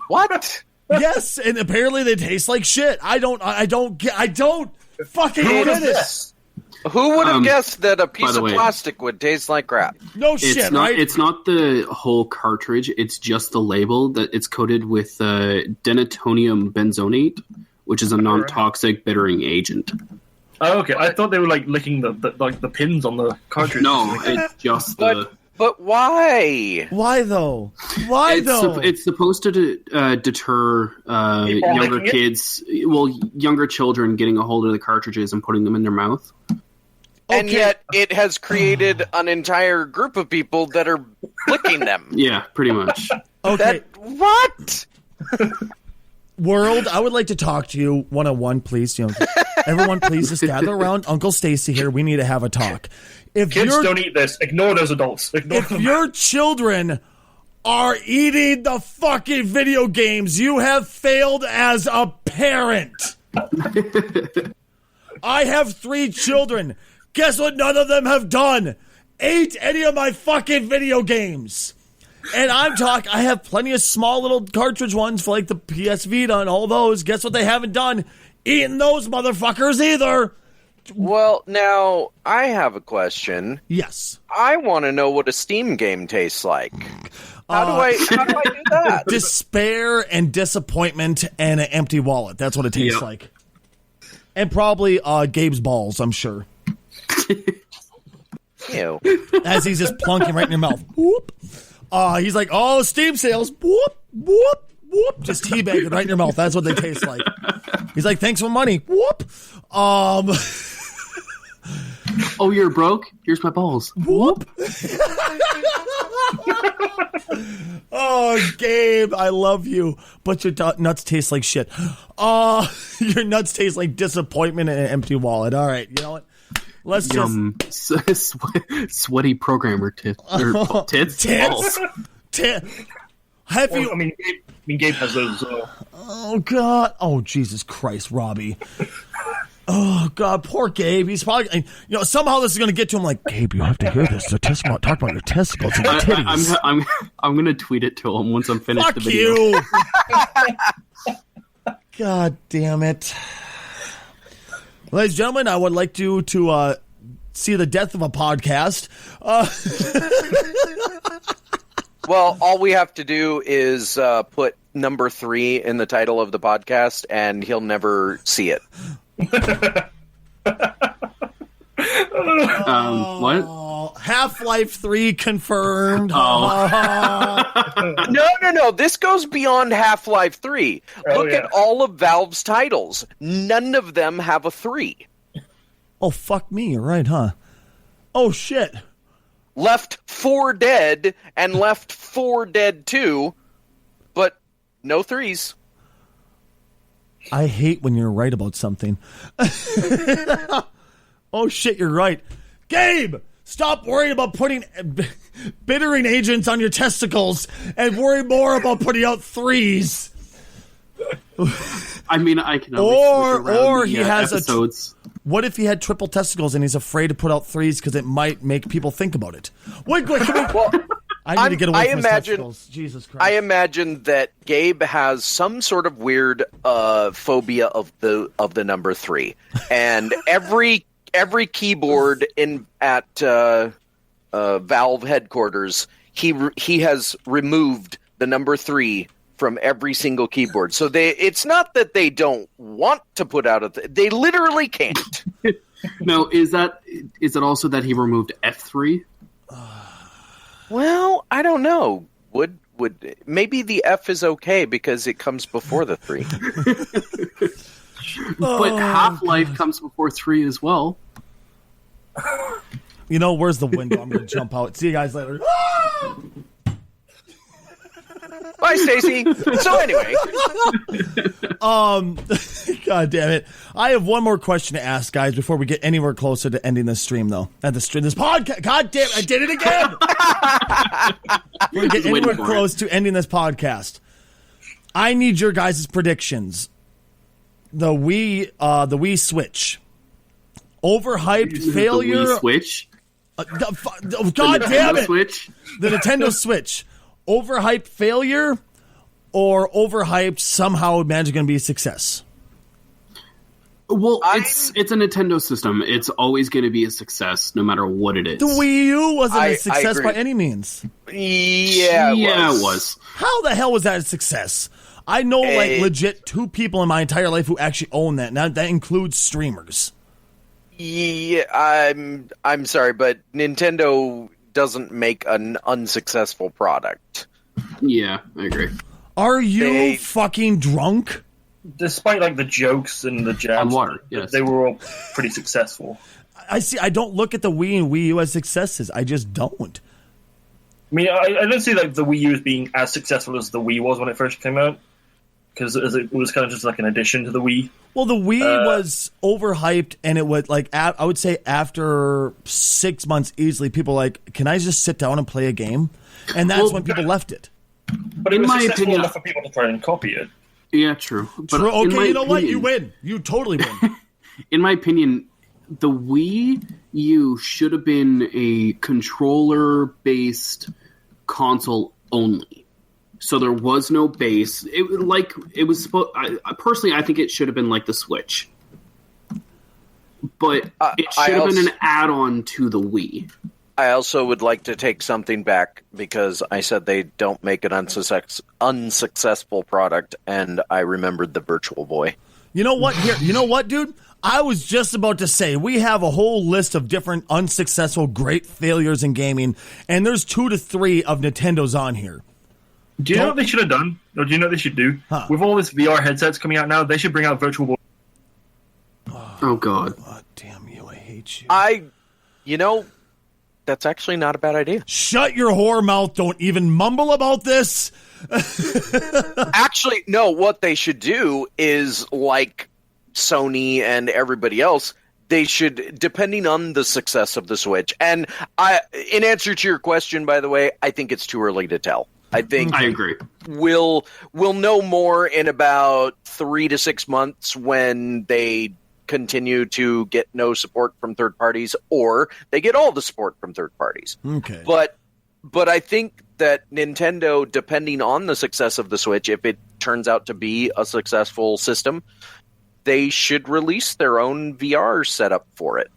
S2: What?
S1: Yes, and apparently they taste like shit. I don't fucking get it.
S2: Who would have guessed that a piece of plastic would taste like crap?
S1: No shit, right?
S4: It's not the whole cartridge. It's just the label that it's coated with denatonium benzonate, which is a non-toxic bittering agent.
S3: Oh, okay. I thought they were like licking the pins on the cartridge.
S4: No, it's just the.
S2: But why?
S1: Why though?
S4: It's supposed to deter younger kids, younger children getting a hold of the cartridges and putting them in their mouth.
S2: And yet it has created an entire group of people that are licking them.
S4: Yeah, pretty much.
S1: Okay.
S2: What?
S1: World, I would like to talk to you one-on-one, please. Everyone, please just gather around Uncle Stacy here. We need to have a talk. If
S3: kids don't eat this, ignore those adults.
S1: If your children are eating the fucking video games, you have failed as a parent. I have 3 children. Guess what none of them have done? Ate any of my fucking video games. And I have plenty of small little cartridge ones for like the PS Vita and all those. Guess what they haven't done? Eating those motherfuckers either.
S2: Well, now, I have a question.
S1: Yes.
S2: I want to know what a Steam game tastes like. How do I do that?
S1: Despair and disappointment and an empty wallet. That's what it tastes like. And probably Gabe's balls, I'm sure.
S2: Ew.
S1: As he's just plunking right in your mouth. Whoop. He's like, oh, Steam sales. Whoop, whoop, whoop. Just teabagging right in your mouth. That's what they taste like. He's like, thanks for money. Whoop.
S4: Oh, you're broke? Here's my balls.
S1: Whoop. Oh, Gabe, I love you, but your nuts taste like shit. Your nuts taste like disappointment and an empty wallet. All right, you know what? Let's
S4: sweaty programmer tits. Tits?
S1: Tits? Have you?
S3: I mean, Gabe has those.
S1: Oh God! Oh Jesus Christ, Robbie! Oh God, poor Gabe. He's probably, somehow this is going to get to him. Like, Gabe, you have to hear this. Talk about your testicles and your titties.
S4: I'm going to tweet it to him once I'm finished
S1: Fuck
S4: the video.
S1: you. God damn it, ladies and gentlemen. I would like to see the death of a podcast.
S2: Well, all we have to do is put number 3 in the title of the podcast, and he'll never see it.
S4: What?
S1: Half-Life 3 confirmed.
S2: No. This goes beyond Half-Life 3. Look at all of Valve's titles. None of them have a 3.
S1: Oh, fuck me. You're right, huh? Oh, shit.
S2: Left 4 Dead and Left 4 Dead 2, but no 3s.
S1: I hate when you're right about something. Oh, shit, you're right. Gabe, stop worrying about putting bittering agents on your testicles and worry more about putting out 3s.
S4: I mean, I can or
S1: he has
S4: episodes.
S1: What if he had triple testicles and he's afraid to put out 3s because it might make people think about it? Wait, I need to get away from his testicles. Jesus Christ.
S2: I imagine that Gabe has some sort of weird phobia of the number 3, and every keyboard at Valve headquarters, he has removed the number 3 from every single keyboard. So it's not that they don't want to put out they literally can't.
S4: No, is it also that he removed F3?
S2: Well, I don't know. Would maybe the F is okay because it comes before the 3.
S4: But Half-Life comes before 3 as well.
S1: Where's the window? I'm going to jump out. See you guys later.
S2: Bye, Stacy. So anyway,
S1: God damn it! I have one more question to ask, guys, before we get anywhere closer to ending this stream, though. This podcast. God damn it! I did it again. Before we get anywhere close to ending this podcast, I need your guys' predictions. The Wii Switch, overhyped failure.
S4: The Wii Switch.
S1: God damn it!
S4: Switch.
S1: The Nintendo Switch. Overhyped failure or overhyped somehow magically going to be a success?
S4: Well, it's a Nintendo system. It's always going to be a success no matter what it is.
S1: The Wii U wasn't a success by any means.
S2: Yeah, it was.
S1: How the hell was that a success? I know legit 2 people in my entire life who actually own that. Now that includes streamers.
S2: Yeah, I'm sorry, but Nintendo doesn't make an unsuccessful product.
S4: Yeah, I agree.
S1: Are you fucking drunk?
S3: Despite the jokes and the jabs,
S4: yes.
S3: They were all pretty successful.
S1: I don't look at the Wii and Wii U as successes. I just don't.
S3: I mean, I don't see the Wii U as being as successful as the Wii was when it first came out, because it was kind of just like an addition to the Wii.
S1: Well, the Wii was overhyped, and it was I would say after 6 months easily, people were like, can I just sit down and play a game? And that's when people left it.
S3: But it was successful enough for people to try and copy it.
S4: Yeah, true. But
S1: true. Okay, you know what? You win. You totally win.
S4: In my opinion, the Wii U should have been a controller-based console only. So there was no base. It was supposed. Personally, I think it should have been like the Switch, but it should have been an add-on to the Wii.
S2: I also would like to take something back because I said they don't make an unsuccessful product, and I remembered the Virtual Boy.
S1: You know what? You know what, dude? I was just about to say, we have a whole list of different unsuccessful great failures in gaming, and there's 2 to 3 of Nintendo's on here.
S3: Do you know what they should have done? Or do you know what they should do? Huh. With all this VR headsets coming out now, they should bring out Virtual Boy.
S4: Oh, God.
S1: God damn you, I hate you.
S2: That's actually not a bad idea.
S1: Shut your whore mouth. Don't even mumble about this.
S2: Actually, no, what they should do is, like Sony and everybody else, they should, depending on the success of the Switch, and in answer to your question, by the way, I think it's too early to tell. I
S4: agree.
S2: We'll know more in about 3 to 6 months when they continue to get no support from third parties, or they get all the support from third parties.
S1: Okay.
S2: But I think that Nintendo, depending on the success of the Switch, if it turns out to be a successful system, they should release their own VR setup for it.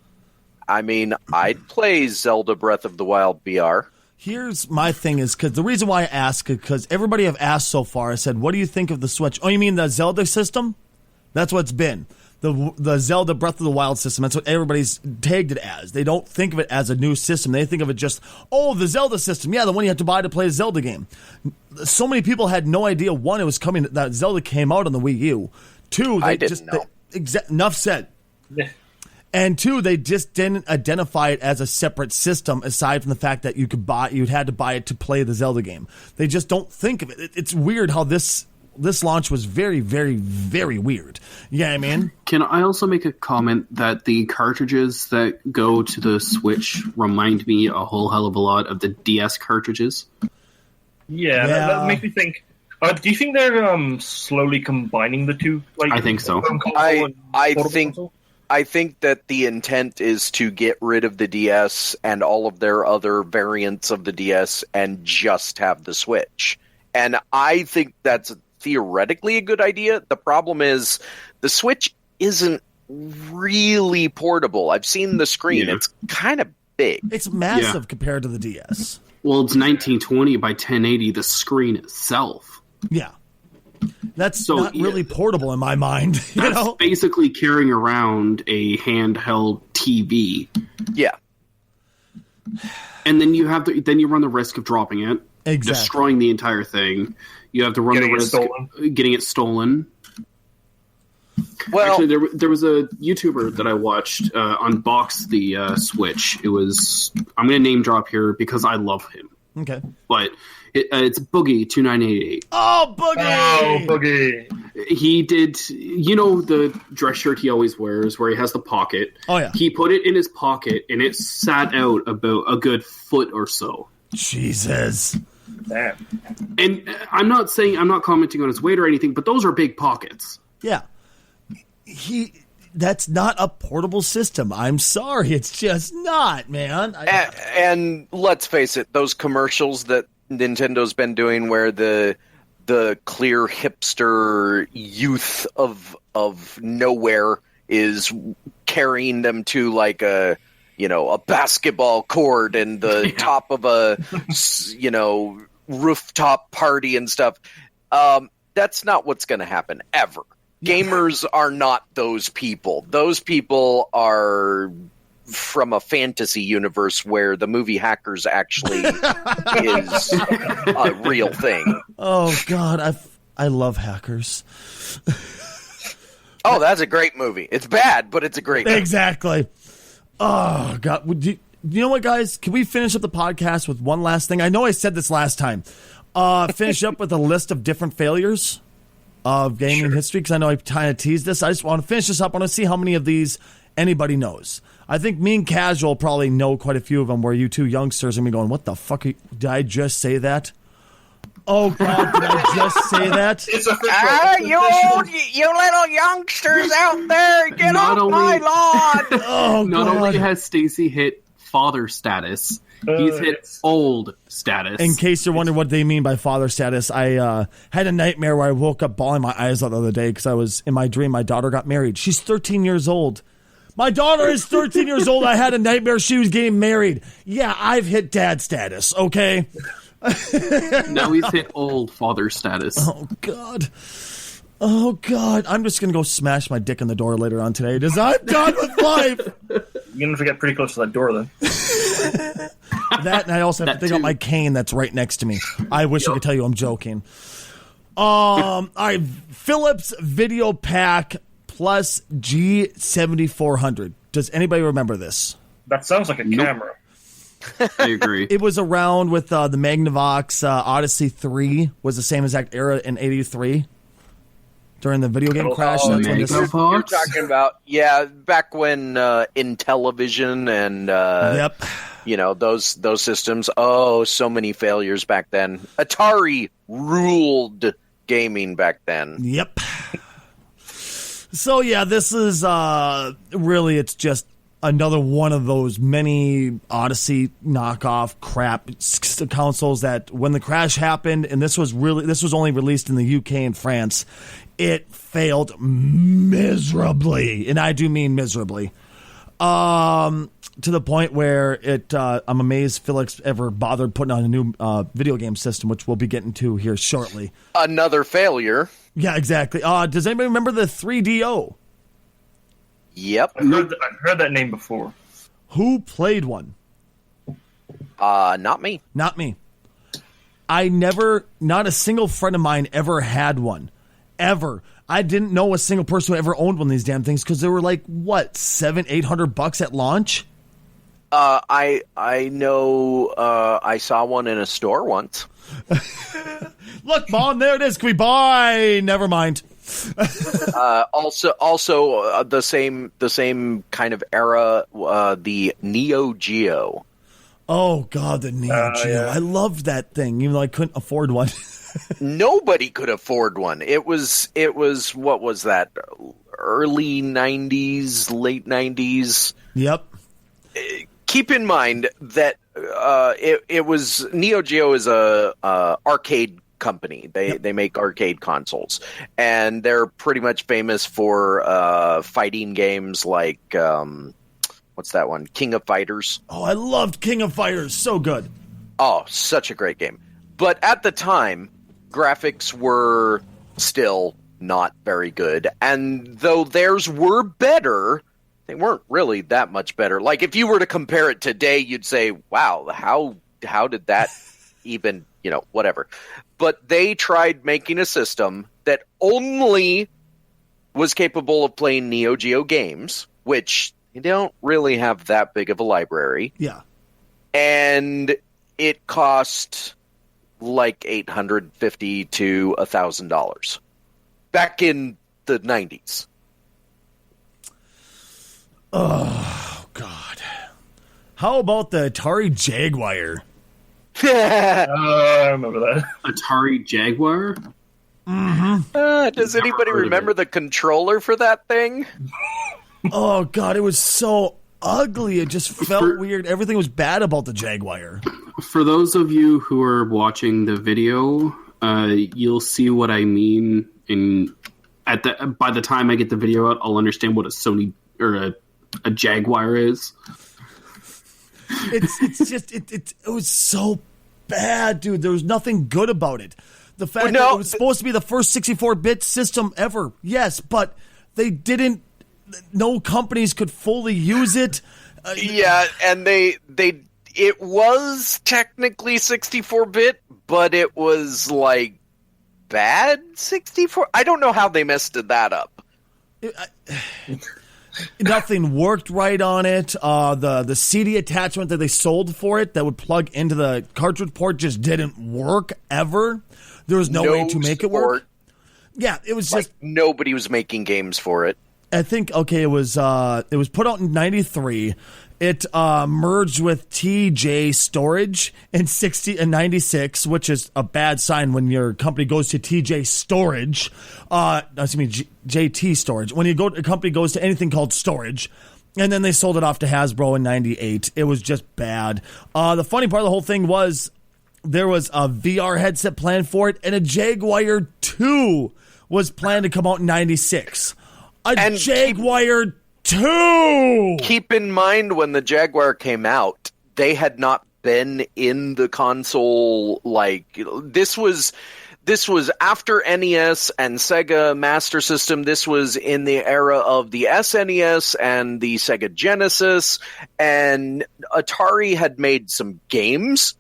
S2: I mean, I'd play Zelda Breath of the Wild VR.
S1: Here's my thing is, because the reason why I ask is because everybody I've asked so far, I said, what do you think of the Switch? Oh, you mean the Zelda system? That's what it's been. The Zelda Breath of the Wild system. That's what everybody's tagged it as. They don't think of it as a new system. They think of it just, oh, the Zelda system. Yeah, the one you have to buy to play a Zelda game. So many people had no idea, one, it was coming, that Zelda came out on the Wii U. Two,
S2: I didn't know.
S1: Enough said. And two, they just didn't identify it as a separate system aside from the fact that you'd had to buy it to play the Zelda game. They just don't think of it. It's weird how this launch was very, very, very weird. Yeah, I mean?
S4: Can I also make a comment that the cartridges that go to the Switch remind me a whole hell of a lot of the DS cartridges?
S3: Yeah. That makes me think. Do you think they're slowly combining the two? Like,
S4: I think so.
S2: I think that the intent is to get rid of the DS and all of their other variants of the DS and just have the Switch. And I think that's theoretically a good idea. The problem is the Switch isn't really portable. I've seen the screen. Yeah. It's kind of big.
S1: It's massive compared to the DS.
S4: Well, it's 1920 by 1080, the screen itself.
S1: Yeah. That's not really portable in my mind.
S4: That's basically carrying around a handheld TV.
S2: Yeah.
S4: And then you run the risk of dropping it,
S1: destroying
S4: the entire thing. You have to run the risk of getting it stolen.
S2: Well,
S4: actually, there was a YouTuber that I watched unbox the Switch. It was, I'm going to name drop here because I love him.
S1: Okay.
S4: But it's Boogie2988.
S1: Oh, Boogie!
S3: Oh, Boogie!
S4: He did, the dress shirt he always wears where he has the pocket.
S1: Oh, yeah.
S4: He put it in his pocket and it sat out about a good foot or so.
S1: Jesus.
S3: Damn.
S4: And I'm not commenting on his weight or anything, but those are big pockets.
S1: Yeah. That's not a portable system. I'm sorry. It's just not, man.
S2: And let's face it, those commercials that Nintendo's been doing where the clear hipster youth of nowhere is carrying them to like a basketball court and the top of a rooftop party and stuff. That's not what's going to happen ever. Gamers are not those people. Those people are from a fantasy universe where the movie Hackers actually is a real thing.
S1: Oh, God. I love Hackers.
S2: Oh, that's a great movie. It's bad, but it's a great movie.
S1: Exactly. Oh, God. You know what, guys? Can we finish up the podcast with one last thing? I know I said this last time. Finish up with a list of different failures of gaming history, because I know I kind of teased this. I just want to finish this up. I want to see how many of these anybody knows. I think me and Casual probably know quite a few of them, where you two youngsters are going to be going, what the fuck? Did I just say that? Oh, God, did I just say that?
S3: It's official.
S2: You little youngsters out there, get off my lawn!
S1: Oh,
S4: Not
S1: God.
S4: only has Stacy hit father status, he's hit old status.
S1: In case you're wondering what they mean by father status, I had a nightmare where I woke up bawling my eyes out the other day because I was, in my dream, my daughter got married. She's 13 years old. My daughter is 13 years old. I had a nightmare she was getting married. Yeah, I've hit dad status, okay?
S4: Now he's hit old father status.
S1: Oh, God. Oh, God. I'm just going to go smash my dick in the door later on today because I'm done with life.
S3: You're going to get pretty close to that door, then.
S1: That, and I also have to think about my cane that's right next to me. I wish I could tell you I'm joking. All right. Philips Video Pack Plus G7400. Does anybody remember this?
S3: That sounds like a camera.
S4: I agree.
S1: It was around with the Magnavox Odyssey 3 was the same exact era in 83 during the video game crash. That's when this,
S2: you're talking about, back when Intellivision and those systems. Oh, so many failures back then. Atari ruled gaming back then.
S1: Yep. So yeah, this is really, it's just another one of those many Odyssey knockoff crap consoles that when the crash happened, and this was only released in the UK and France, it failed miserably, and I do mean miserably. To the point where I'm amazed Felix ever bothered putting on a new video game system, which we'll be getting to here shortly.
S2: Another failure.
S1: Yeah, exactly. Does anybody remember the 3DO?
S2: Yep.
S3: I've heard that name before.
S1: Who played one?
S2: Not me.
S1: Not me. Not a single friend of mine ever had one. Ever. I didn't know a single person who ever owned one of these damn things because they were like, what, $700-800 at launch?
S2: I know I saw one in a store once.
S1: Look, Mom, there it is. Can we buy? Never mind.
S2: Also, the same kind of era, the Neo Geo.
S1: Oh God, the Neo Geo!
S3: Yeah.
S1: I loved that thing, even though I couldn't afford one.
S2: Nobody could afford one. It was what was that? Early 90s, late 90s.
S1: Yep.
S2: Keep in mind that it was Neo Geo is a arcade company. They make arcade consoles, and they're pretty much famous for fighting games like what's that one? King of Fighters.
S1: Oh, I loved King of Fighters. So good.
S2: Oh, such a great game. But at the time, graphics were still not very good, and though theirs were better, they weren't really that much better. Like if you were to compare it today, you'd say, "Wow, how did that even, whatever." But they tried making a system that only was capable of playing Neo Geo games, which you don't really have that big of a library.
S1: Yeah.
S2: And it cost like $850 to $1,000 back in the 90s.
S1: Oh God. How about the Atari Jaguar?
S3: I remember that.
S4: Atari Jaguar?
S2: Does anybody remember the controller for that thing?
S1: Oh God, it was so ugly. It just felt weird. Everything was bad about the Jaguar.
S4: For those of you who are watching the video, you'll see what I mean. By the time I get the video out, I'll understand what a Sony or a Jaguar is.
S1: It was so bad, dude. There was nothing good about it. The fact that it was supposed to be the first 64-bit system ever, yes, but they didn't. No companies could fully use it.
S2: Yeah, and it was technically 64-bit, but it was like bad 64. I don't know how they messed that up.
S1: Nothing worked right on it. The CD attachment that they sold for it that would plug into the cartridge port just didn't work ever. There was no way to make it work. Yeah, it was just
S2: nobody was making games for it.
S1: I think it was put out in 93. It merged with TJ Storage in 96, which is a bad sign when your company goes to TJ Storage. JT Storage. When a company goes to anything called storage, and then they sold it off to Hasbro in 98. It was just bad. The funny part of the whole thing was there was a VR headset planned for it, and a Jaguar 2 was planned to come out in 96. A Jaguar 2!
S2: Keep in mind when the Jaguar came out, they had not been in the console. This was after NES and Sega Master System. This was in the era of the SNES and the Sega Genesis, and Atari had made some games,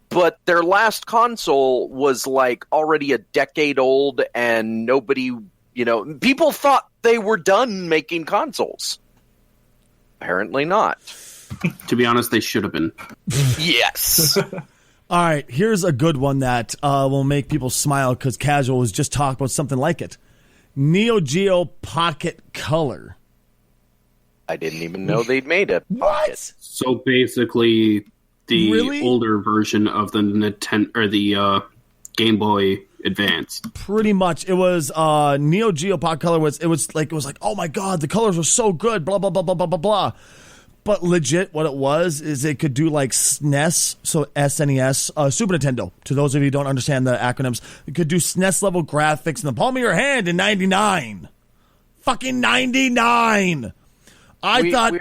S2: but their last console was already a decade old, and nobody, people thought they were done making consoles. Apparently not.
S4: To be honest, they should have been.
S2: Yes.
S1: All right, here's a good one that will make people smile because Casual was just talking about something like it. Neo Geo Pocket Color.
S2: I didn't even know they'd made a Pocket.
S1: What?
S4: So basically, the
S1: Really?
S4: older version of the Nintendo or the Game Boy Advance.
S1: Pretty much. It was Neo Geo Pod Color it was like oh my god, the colors were so good, blah blah blah blah blah blah blah. But legit, what it was is it could do like SNES, so SNES, Super Nintendo. To those of you who don't understand the acronyms, it could do SNES level graphics in the palm of your hand in '99. Fucking '99. I thought
S2: we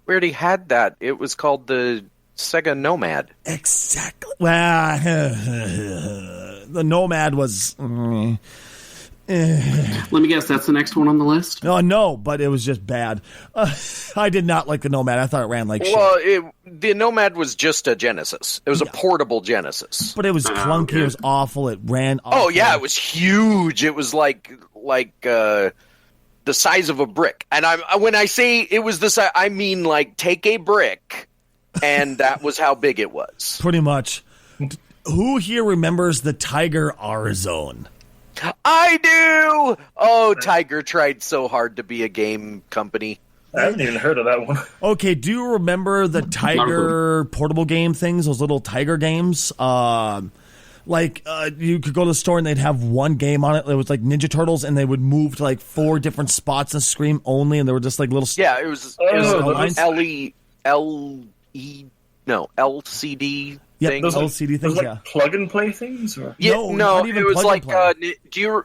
S2: already had that. It was called the Sega Nomad.
S1: Exactly. Well, the Nomad was.
S4: Let me guess, that's the next one on the list?
S1: Oh, no, but it was just bad. I did not like the Nomad. I thought it ran like shit.
S2: Well, the Nomad was just a Genesis. It was a portable Genesis.
S1: But it was clunky. Okay. It was awful. It ran awful.
S2: Oh, yeah, it was huge. It was like the size of a brick. And when I say it was the size, I mean like take a brick, and that was how big it was.
S1: Pretty much. Who here remembers the Tiger R-Zone?
S2: I do! Oh, Tiger tried so hard to be a game company.
S3: I haven't even heard of that one.
S1: Okay, do you remember the Tiger portable game things, those little Tiger games? You could go to the store and they'd have one game on it. It was like Ninja Turtles, and they would move to like 4 different spots and scream only, and they were just like little...
S2: Yeah, it was LCD...
S1: Yeah,
S2: things.
S1: those LCD things,
S3: like plug and play things? Or?
S2: Yeah, no, it was like, do you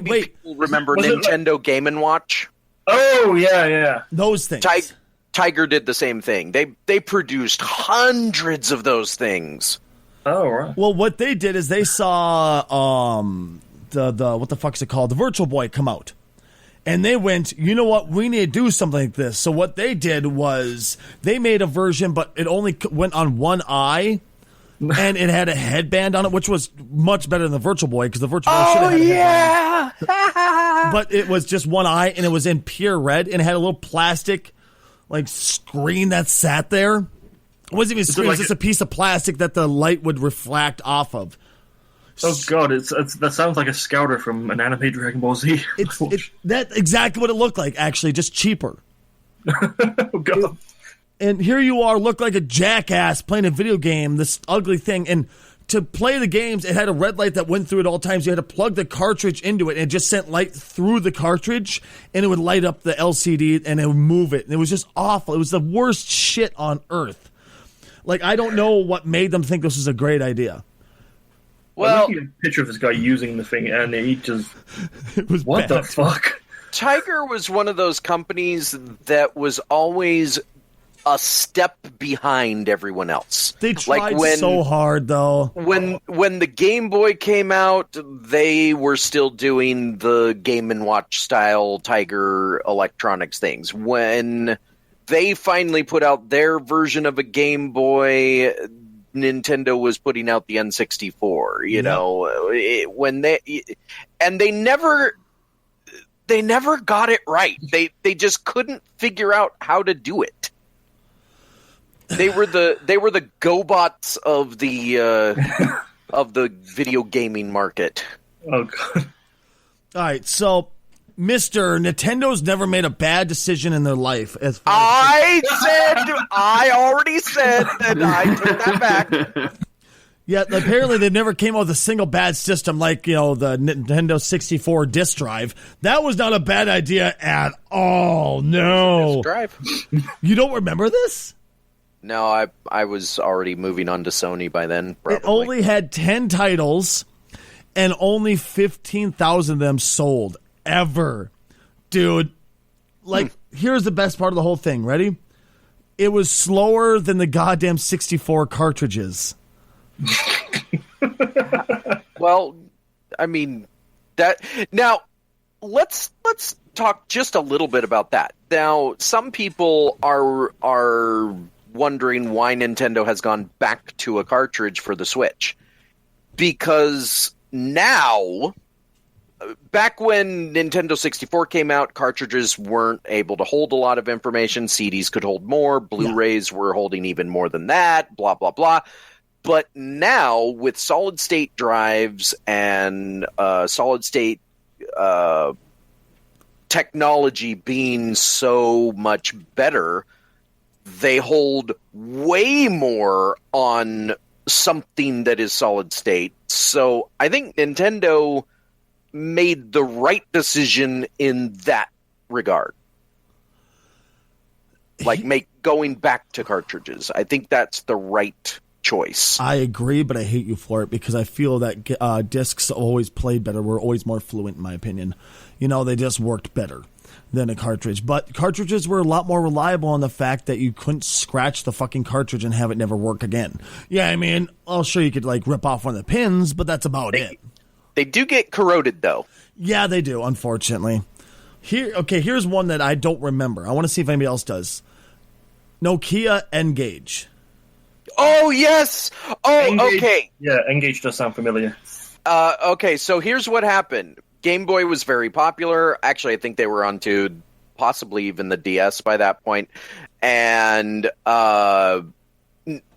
S2: people remember Nintendo Game & Watch?
S3: Oh, yeah.
S1: Those things.
S2: Tiger did the same thing. They produced hundreds of those things.
S3: Oh, right.
S1: Well, what they did is they saw the what the fuck's it called? The Virtual Boy come out. And they went, you know what, we need to do something like this. So what they did was they made a version, but it only went on one eye, and it had a headband on it, which was much better than the Virtual Boy, because the Virtual Boy should have had a headband. But it was just one eye, and it was in pure red, and it had a little plastic like screen that sat there. It wasn't even a screen, it was just a piece of plastic that the light would reflect off of.
S3: Oh god, that sounds like a scouter from an anime Dragon Ball Z.
S1: That's exactly what it looked like, actually, just cheaper.
S3: Oh god.
S1: And here you are, look like a jackass playing a video game, this ugly thing. And to play the games, it had a red light that went through at all times. You had to plug the cartridge into it, and it just sent light through the cartridge, and it would light up the LCD, and it would move it. And it was just awful. It was the worst shit on earth. Like, I don't know what made them think this was a great idea.
S3: Well, I'm looking at a picture of this guy using the thing, and he just...
S1: It was
S3: what
S1: bad.
S3: the fuck?
S2: Tiger was one of those companies that was always a step behind everyone else.
S1: They tried so hard, though.
S2: When the Game Boy came out, they were still doing the Game & Watch style Tiger Electronics things. When they finally put out their version of a Game Boy... Nintendo was putting out the N64, they never got it right. They just couldn't figure out how to do it. They were the GoBots of the video gaming market.
S3: Oh god.
S1: All right, so Nintendo's never made a bad decision in their life.
S2: I already said that I took that back.
S1: Yeah, apparently they never came out with a single bad system like, the Nintendo 64 disk drive. That was not a bad idea at all. No.
S2: Disk drive.
S1: You don't remember this?
S2: No, I was already moving on to Sony by then. Probably.
S1: It only had 10 titles, and only 15,000 of them sold. Ever. Dude, here's the best part of the whole thing. Ready? It was slower than the goddamn 64 cartridges.
S2: Well, I mean, that... Now, let's talk just a little bit about that. Now, some people are wondering why Nintendo has gone back to a cartridge for the Switch. Because now... Back when Nintendo 64 came out, cartridges weren't able to hold a lot of information. CDs could hold more. Blu-rays were holding even more than that, blah, blah, blah. But now, with solid-state drives and solid-state technology being so much better, they hold way more on something that is solid state. So I think Nintendo made the right decision in that regard. Like going back to cartridges. I think that's the right choice.
S1: I agree, but I hate you for it because I feel that discs always played better, were always more fluent in my opinion. They just worked better than a cartridge. But cartridges were a lot more reliable on the fact that you couldn't scratch the fucking cartridge and have it never work again. Yeah, I mean, I'll sure you could rip off one of the pins, but that's about it.
S2: They do get corroded though.
S1: Yeah, they do, unfortunately. Here's one that I don't remember. I want to see if anybody else does. Nokia N-Gage.
S2: Oh, yes! Oh,
S3: N-Gage,
S2: okay.
S3: Yeah, N-Gage does sound familiar.
S2: Okay, so here's what happened. Game Boy was very popular. Actually, I think they were onto possibly even the DS by that point. And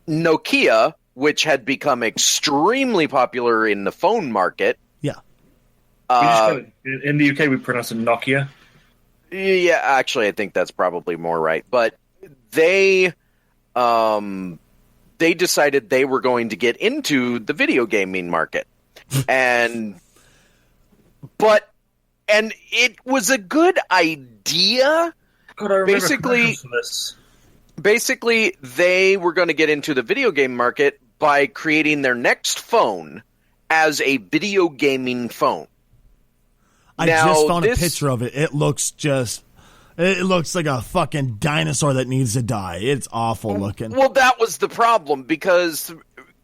S2: Nokia, which had become extremely popular in the phone market.
S1: Yeah.
S3: In the UK, we pronounce it Nokia.
S2: Yeah, actually, I think that's probably more right. But they decided they were going to get into the video gaming market. And it was a good idea.
S3: God, I remember
S2: Basically, they were going to get into the video game market by creating their next phone as a video gaming phone.
S1: I just found a picture of it. It looks like a fucking dinosaur that needs to die. It's awful looking.
S2: Well, that was the problem, because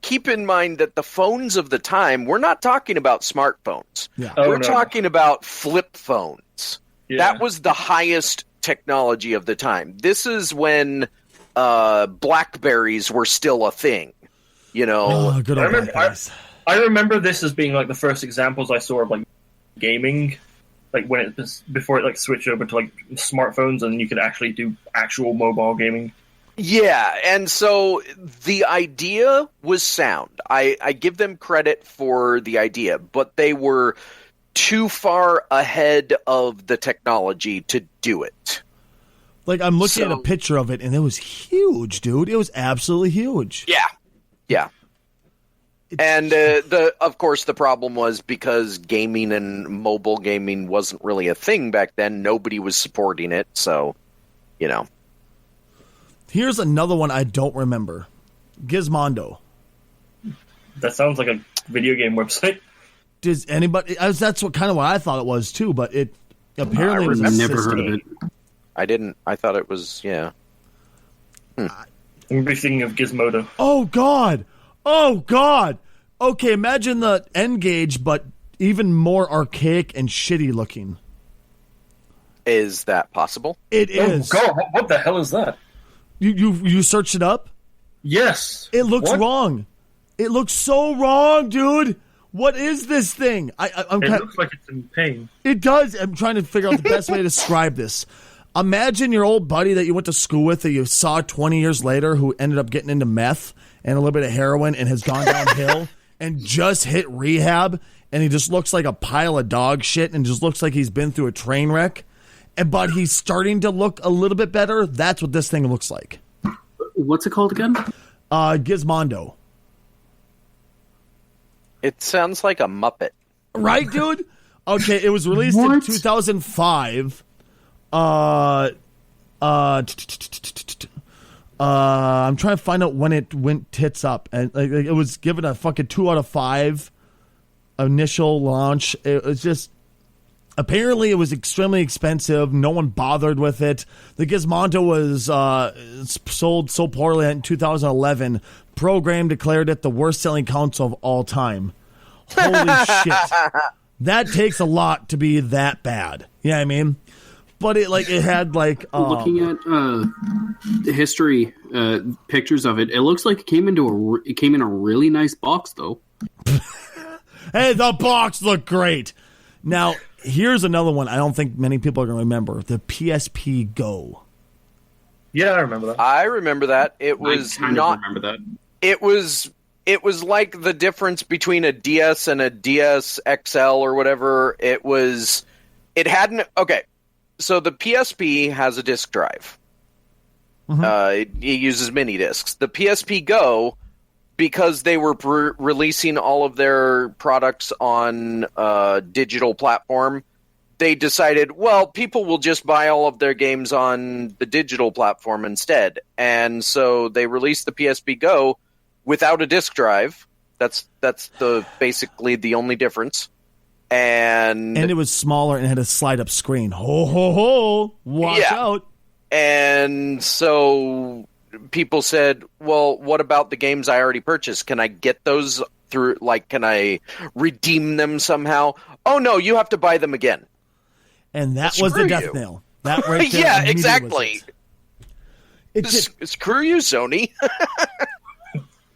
S2: keep in mind that the phones of the time, we're not talking about smartphones.
S1: Yeah.
S2: We're talking about flip phones.
S3: Yeah.
S2: That was the highest technology of the time. This is when Blackberries were still a thing. Good
S1: old Blackberries.
S3: I remember this as being the first examples I saw of gaming, when it was before it switched over to smartphones and you could actually do actual mobile gaming.
S2: Yeah, and so the idea was sound. I give them credit for the idea, but they were too far ahead of the technology to do it.
S1: I'm looking at a picture of it, and it was huge, dude. It was absolutely huge.
S2: Yeah. And of course, the problem was because gaming and mobile gaming wasn't really a thing back then. Nobody was supporting it, so
S1: Here's another one I don't remember. Gizmondo.
S3: That sounds like a video game website.
S1: Does anybody? That's what I thought it was too, but it apparently was a
S4: never
S1: system.
S4: heard of it.
S2: I didn't. I thought it was
S3: I'm thinking of Gizmodo.
S1: Oh God! Okay, imagine the N-Gage, but even more archaic and shitty looking.
S2: Is that possible?
S1: It is.
S3: Oh God! What the hell is that?
S1: You searched it up?
S3: Yes.
S1: It looks wrong. It looks so wrong, dude. What is this thing?
S3: It looks like it's in pain.
S1: It does. I'm trying to figure out the best way to describe this. Imagine your old buddy that you went to school with that you saw 20 years later who ended up getting into meth and a little bit of heroin and has gone downhill and just hit rehab, and he just looks like a pile of dog shit and just looks like he's been through a train wreck. But he's starting to look a little bit better. That's what this thing looks like.
S4: What's it called again?
S1: Gizmondo.
S2: It sounds like a Muppet.
S1: Right, dude? Okay, it was released in 2005. I'm trying to find out when it went tits up. And it was given a fucking 2 out of 5 initial launch. It was just... Apparently, it was extremely expensive. No one bothered with it. The Gizmondo was sold so poorly in 2011. Program declared it the worst-selling console of all time. Holy shit. That takes a lot to be that bad. Yeah, I mean? But it had
S4: looking at the history pictures of it, it looks like it came in a really nice box, though.
S1: Hey, the box looked great. Now, here's another one I don't think many people are going to remember. The PSP Go.
S3: Yeah, I remember that.
S2: I remember that. It was
S4: I kind of remember that.
S2: It was like the difference between a DS and a DS XL or whatever. It hadn't... Okay, so the PSP has a disk drive.
S1: Mm-hmm.
S2: It uses mini discs. The PSP Go, because they were releasing all of their products on a digital platform, they decided, well, people will just buy all of their games on the digital platform instead. And so they released the PSP Go without a disc drive. That's basically the only difference. And
S1: it was smaller and had a slide-up screen. Ho, ho, ho. Watch out.
S2: And so people said, well, what about the games I already purchased? Can I get those through, like, can I redeem them somehow? Oh, no, you have to buy them again.
S1: And that was the death knell. That right there.
S2: Yeah, exactly.
S1: Screw
S2: you, Sony.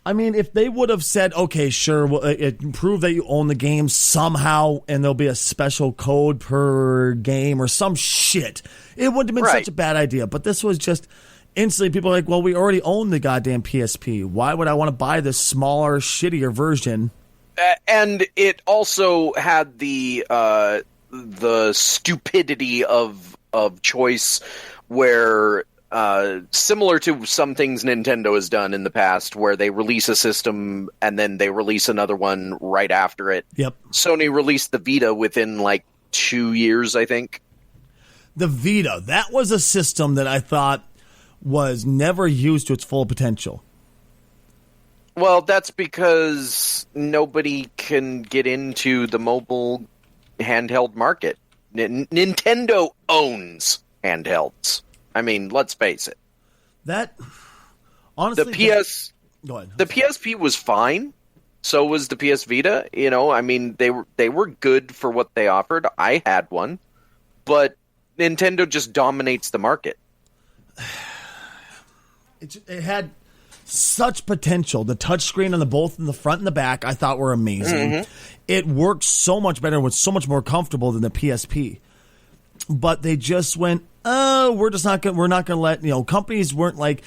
S1: I mean, if they would have said, okay, sure, well, prove that you own the game somehow, and there'll be a special code per game or some shit, it wouldn't have been such a bad idea. But this was just instantly people are like, well, we already own the goddamn PSP. Why would I want to buy this smaller, shittier version?
S2: And it also had the stupidity of choice where... similar to some things Nintendo has done in the past, where they release a system and then they release another one right after it.
S1: Yep.
S2: Sony released the Vita within like 2 years, I think.
S1: The Vita, that was a system that I thought was never used to its full potential.
S2: Well, that's because nobody can get into the mobile handheld market. Nintendo owns handhelds. I mean, let's face it.
S1: That honestly,
S2: the
S1: go ahead.
S2: The PSP was fine. So was the PS Vita. You know, I mean, they were good for what they offered. I had one, but Nintendo just dominates the market.
S1: It had such potential. The touchscreen on both in the front and the back, I thought were amazing. Mm-hmm. It worked so much better and was so much more comfortable than the PSP. But they just went, oh, we're not going to let, companies weren't like,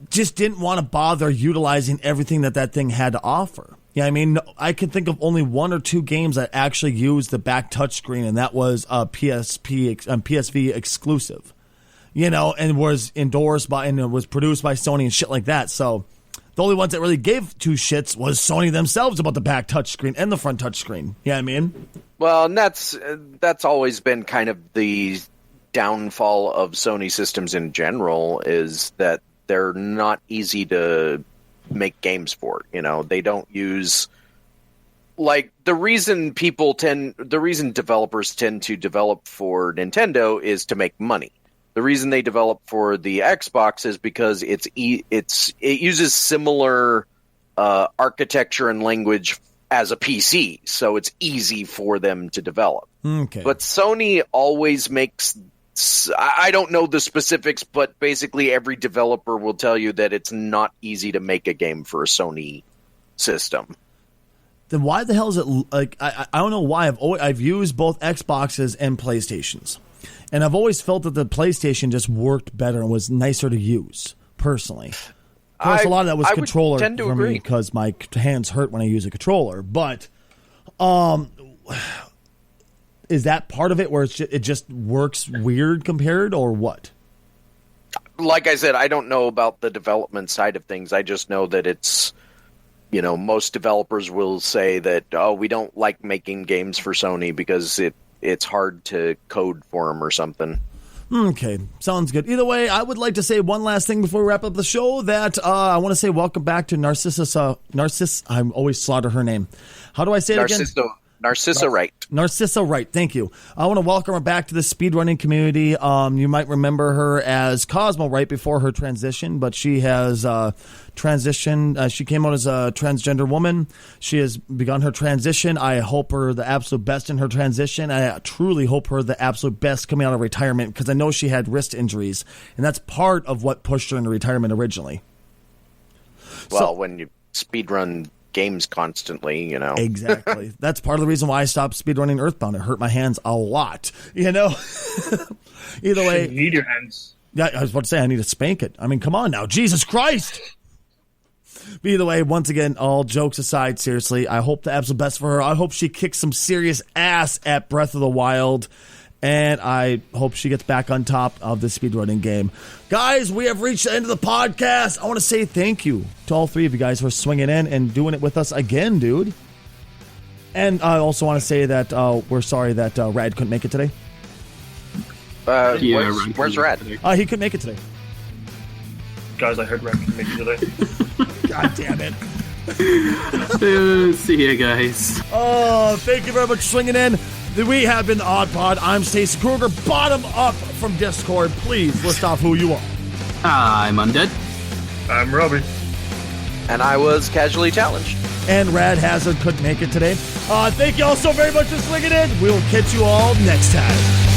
S1: just didn't want to bother utilizing everything that thing had to offer. Yeah, I mean, I can think of only one or two games that actually used the back touchscreen, and that was a PSV exclusive, and was endorsed by, and it was produced by Sony and shit like that. So the only ones that really gave two shits was Sony themselves about the back touchscreen and the front touchscreen. Yeah, I mean.
S2: Well, and that's always been kind of the downfall of Sony systems in general, is that they're not easy to make games for. They don't use, like, the reason developers tend to develop for Nintendo is to make money. The reason they develop for the Xbox is because it uses similar architecture and language as a PC, so it's easy for them to develop.
S1: Okay.
S2: But Sony always makes, I don't know the specifics, but basically every developer will tell you that it's not easy to make a game for a Sony system.
S1: Then why the hell is it, like, I don't know why, I've used both Xboxes and PlayStations, and I've always felt that the PlayStation just worked better and was nicer to use, personally. Of course, a lot of that was controller for me because my hands hurt when I use a controller. But is that part of it where it just works weird compared, or what?
S2: Like I said, I don't know about the development side of things. I just know that it's, most developers will say that, oh, we don't like making games for Sony because it's hard to code for them or something.
S1: Okay, sounds good. Either way, I would like to say one last thing before we wrap up the show, that I want to say welcome back to Narcissa. I always slaughter her name. How do I say it again?
S2: Narcissa Wright.
S1: Narcissa Wright, thank you. I want to welcome her back to the speedrunning community. You might remember her as Cosmo right before her transition, but she has transitioned. She came out as a transgender woman. She has begun her transition. I hope her the absolute best in her transition. I truly hope her the absolute best coming out of retirement, because I know she had wrist injuries, and that's part of what pushed her into retirement originally.
S2: Well, when you speedrun games constantly,
S1: Exactly. That's part of the reason why I stopped speedrunning Earthbound. It hurt my hands a lot, Either way.
S3: You need your hands.
S1: Yeah, I was about to say, I need to spank it. I mean, come on now. Jesus Christ! But either way, once again, all jokes aside, seriously, I hope the absolute best for her. I hope she kicks some serious ass at Breath of the Wild. And I hope she gets back on top of the speedrunning game. Guys, we have reached the end of the podcast. I want to say thank you to all three of you guys for swinging in and doing it with us again, dude. And I also want to say that we're sorry that Rad couldn't make it today.
S2: Where's Rad?
S1: He couldn't make it today.
S3: Guys, I heard Rad couldn't make it today.
S1: God damn it.
S4: See you guys.
S1: Oh, thank you very much for swinging in. We have been the Odd Pod. I'm Stacey Kruger. Bottom up from Discord. Please list off who you are.
S4: I'm Undead.
S3: I'm Robbie.
S2: And I was casually challenged.
S1: And Rad Hazard couldn't make it today. Thank you all so very much for swinging in. We'll catch you all next time.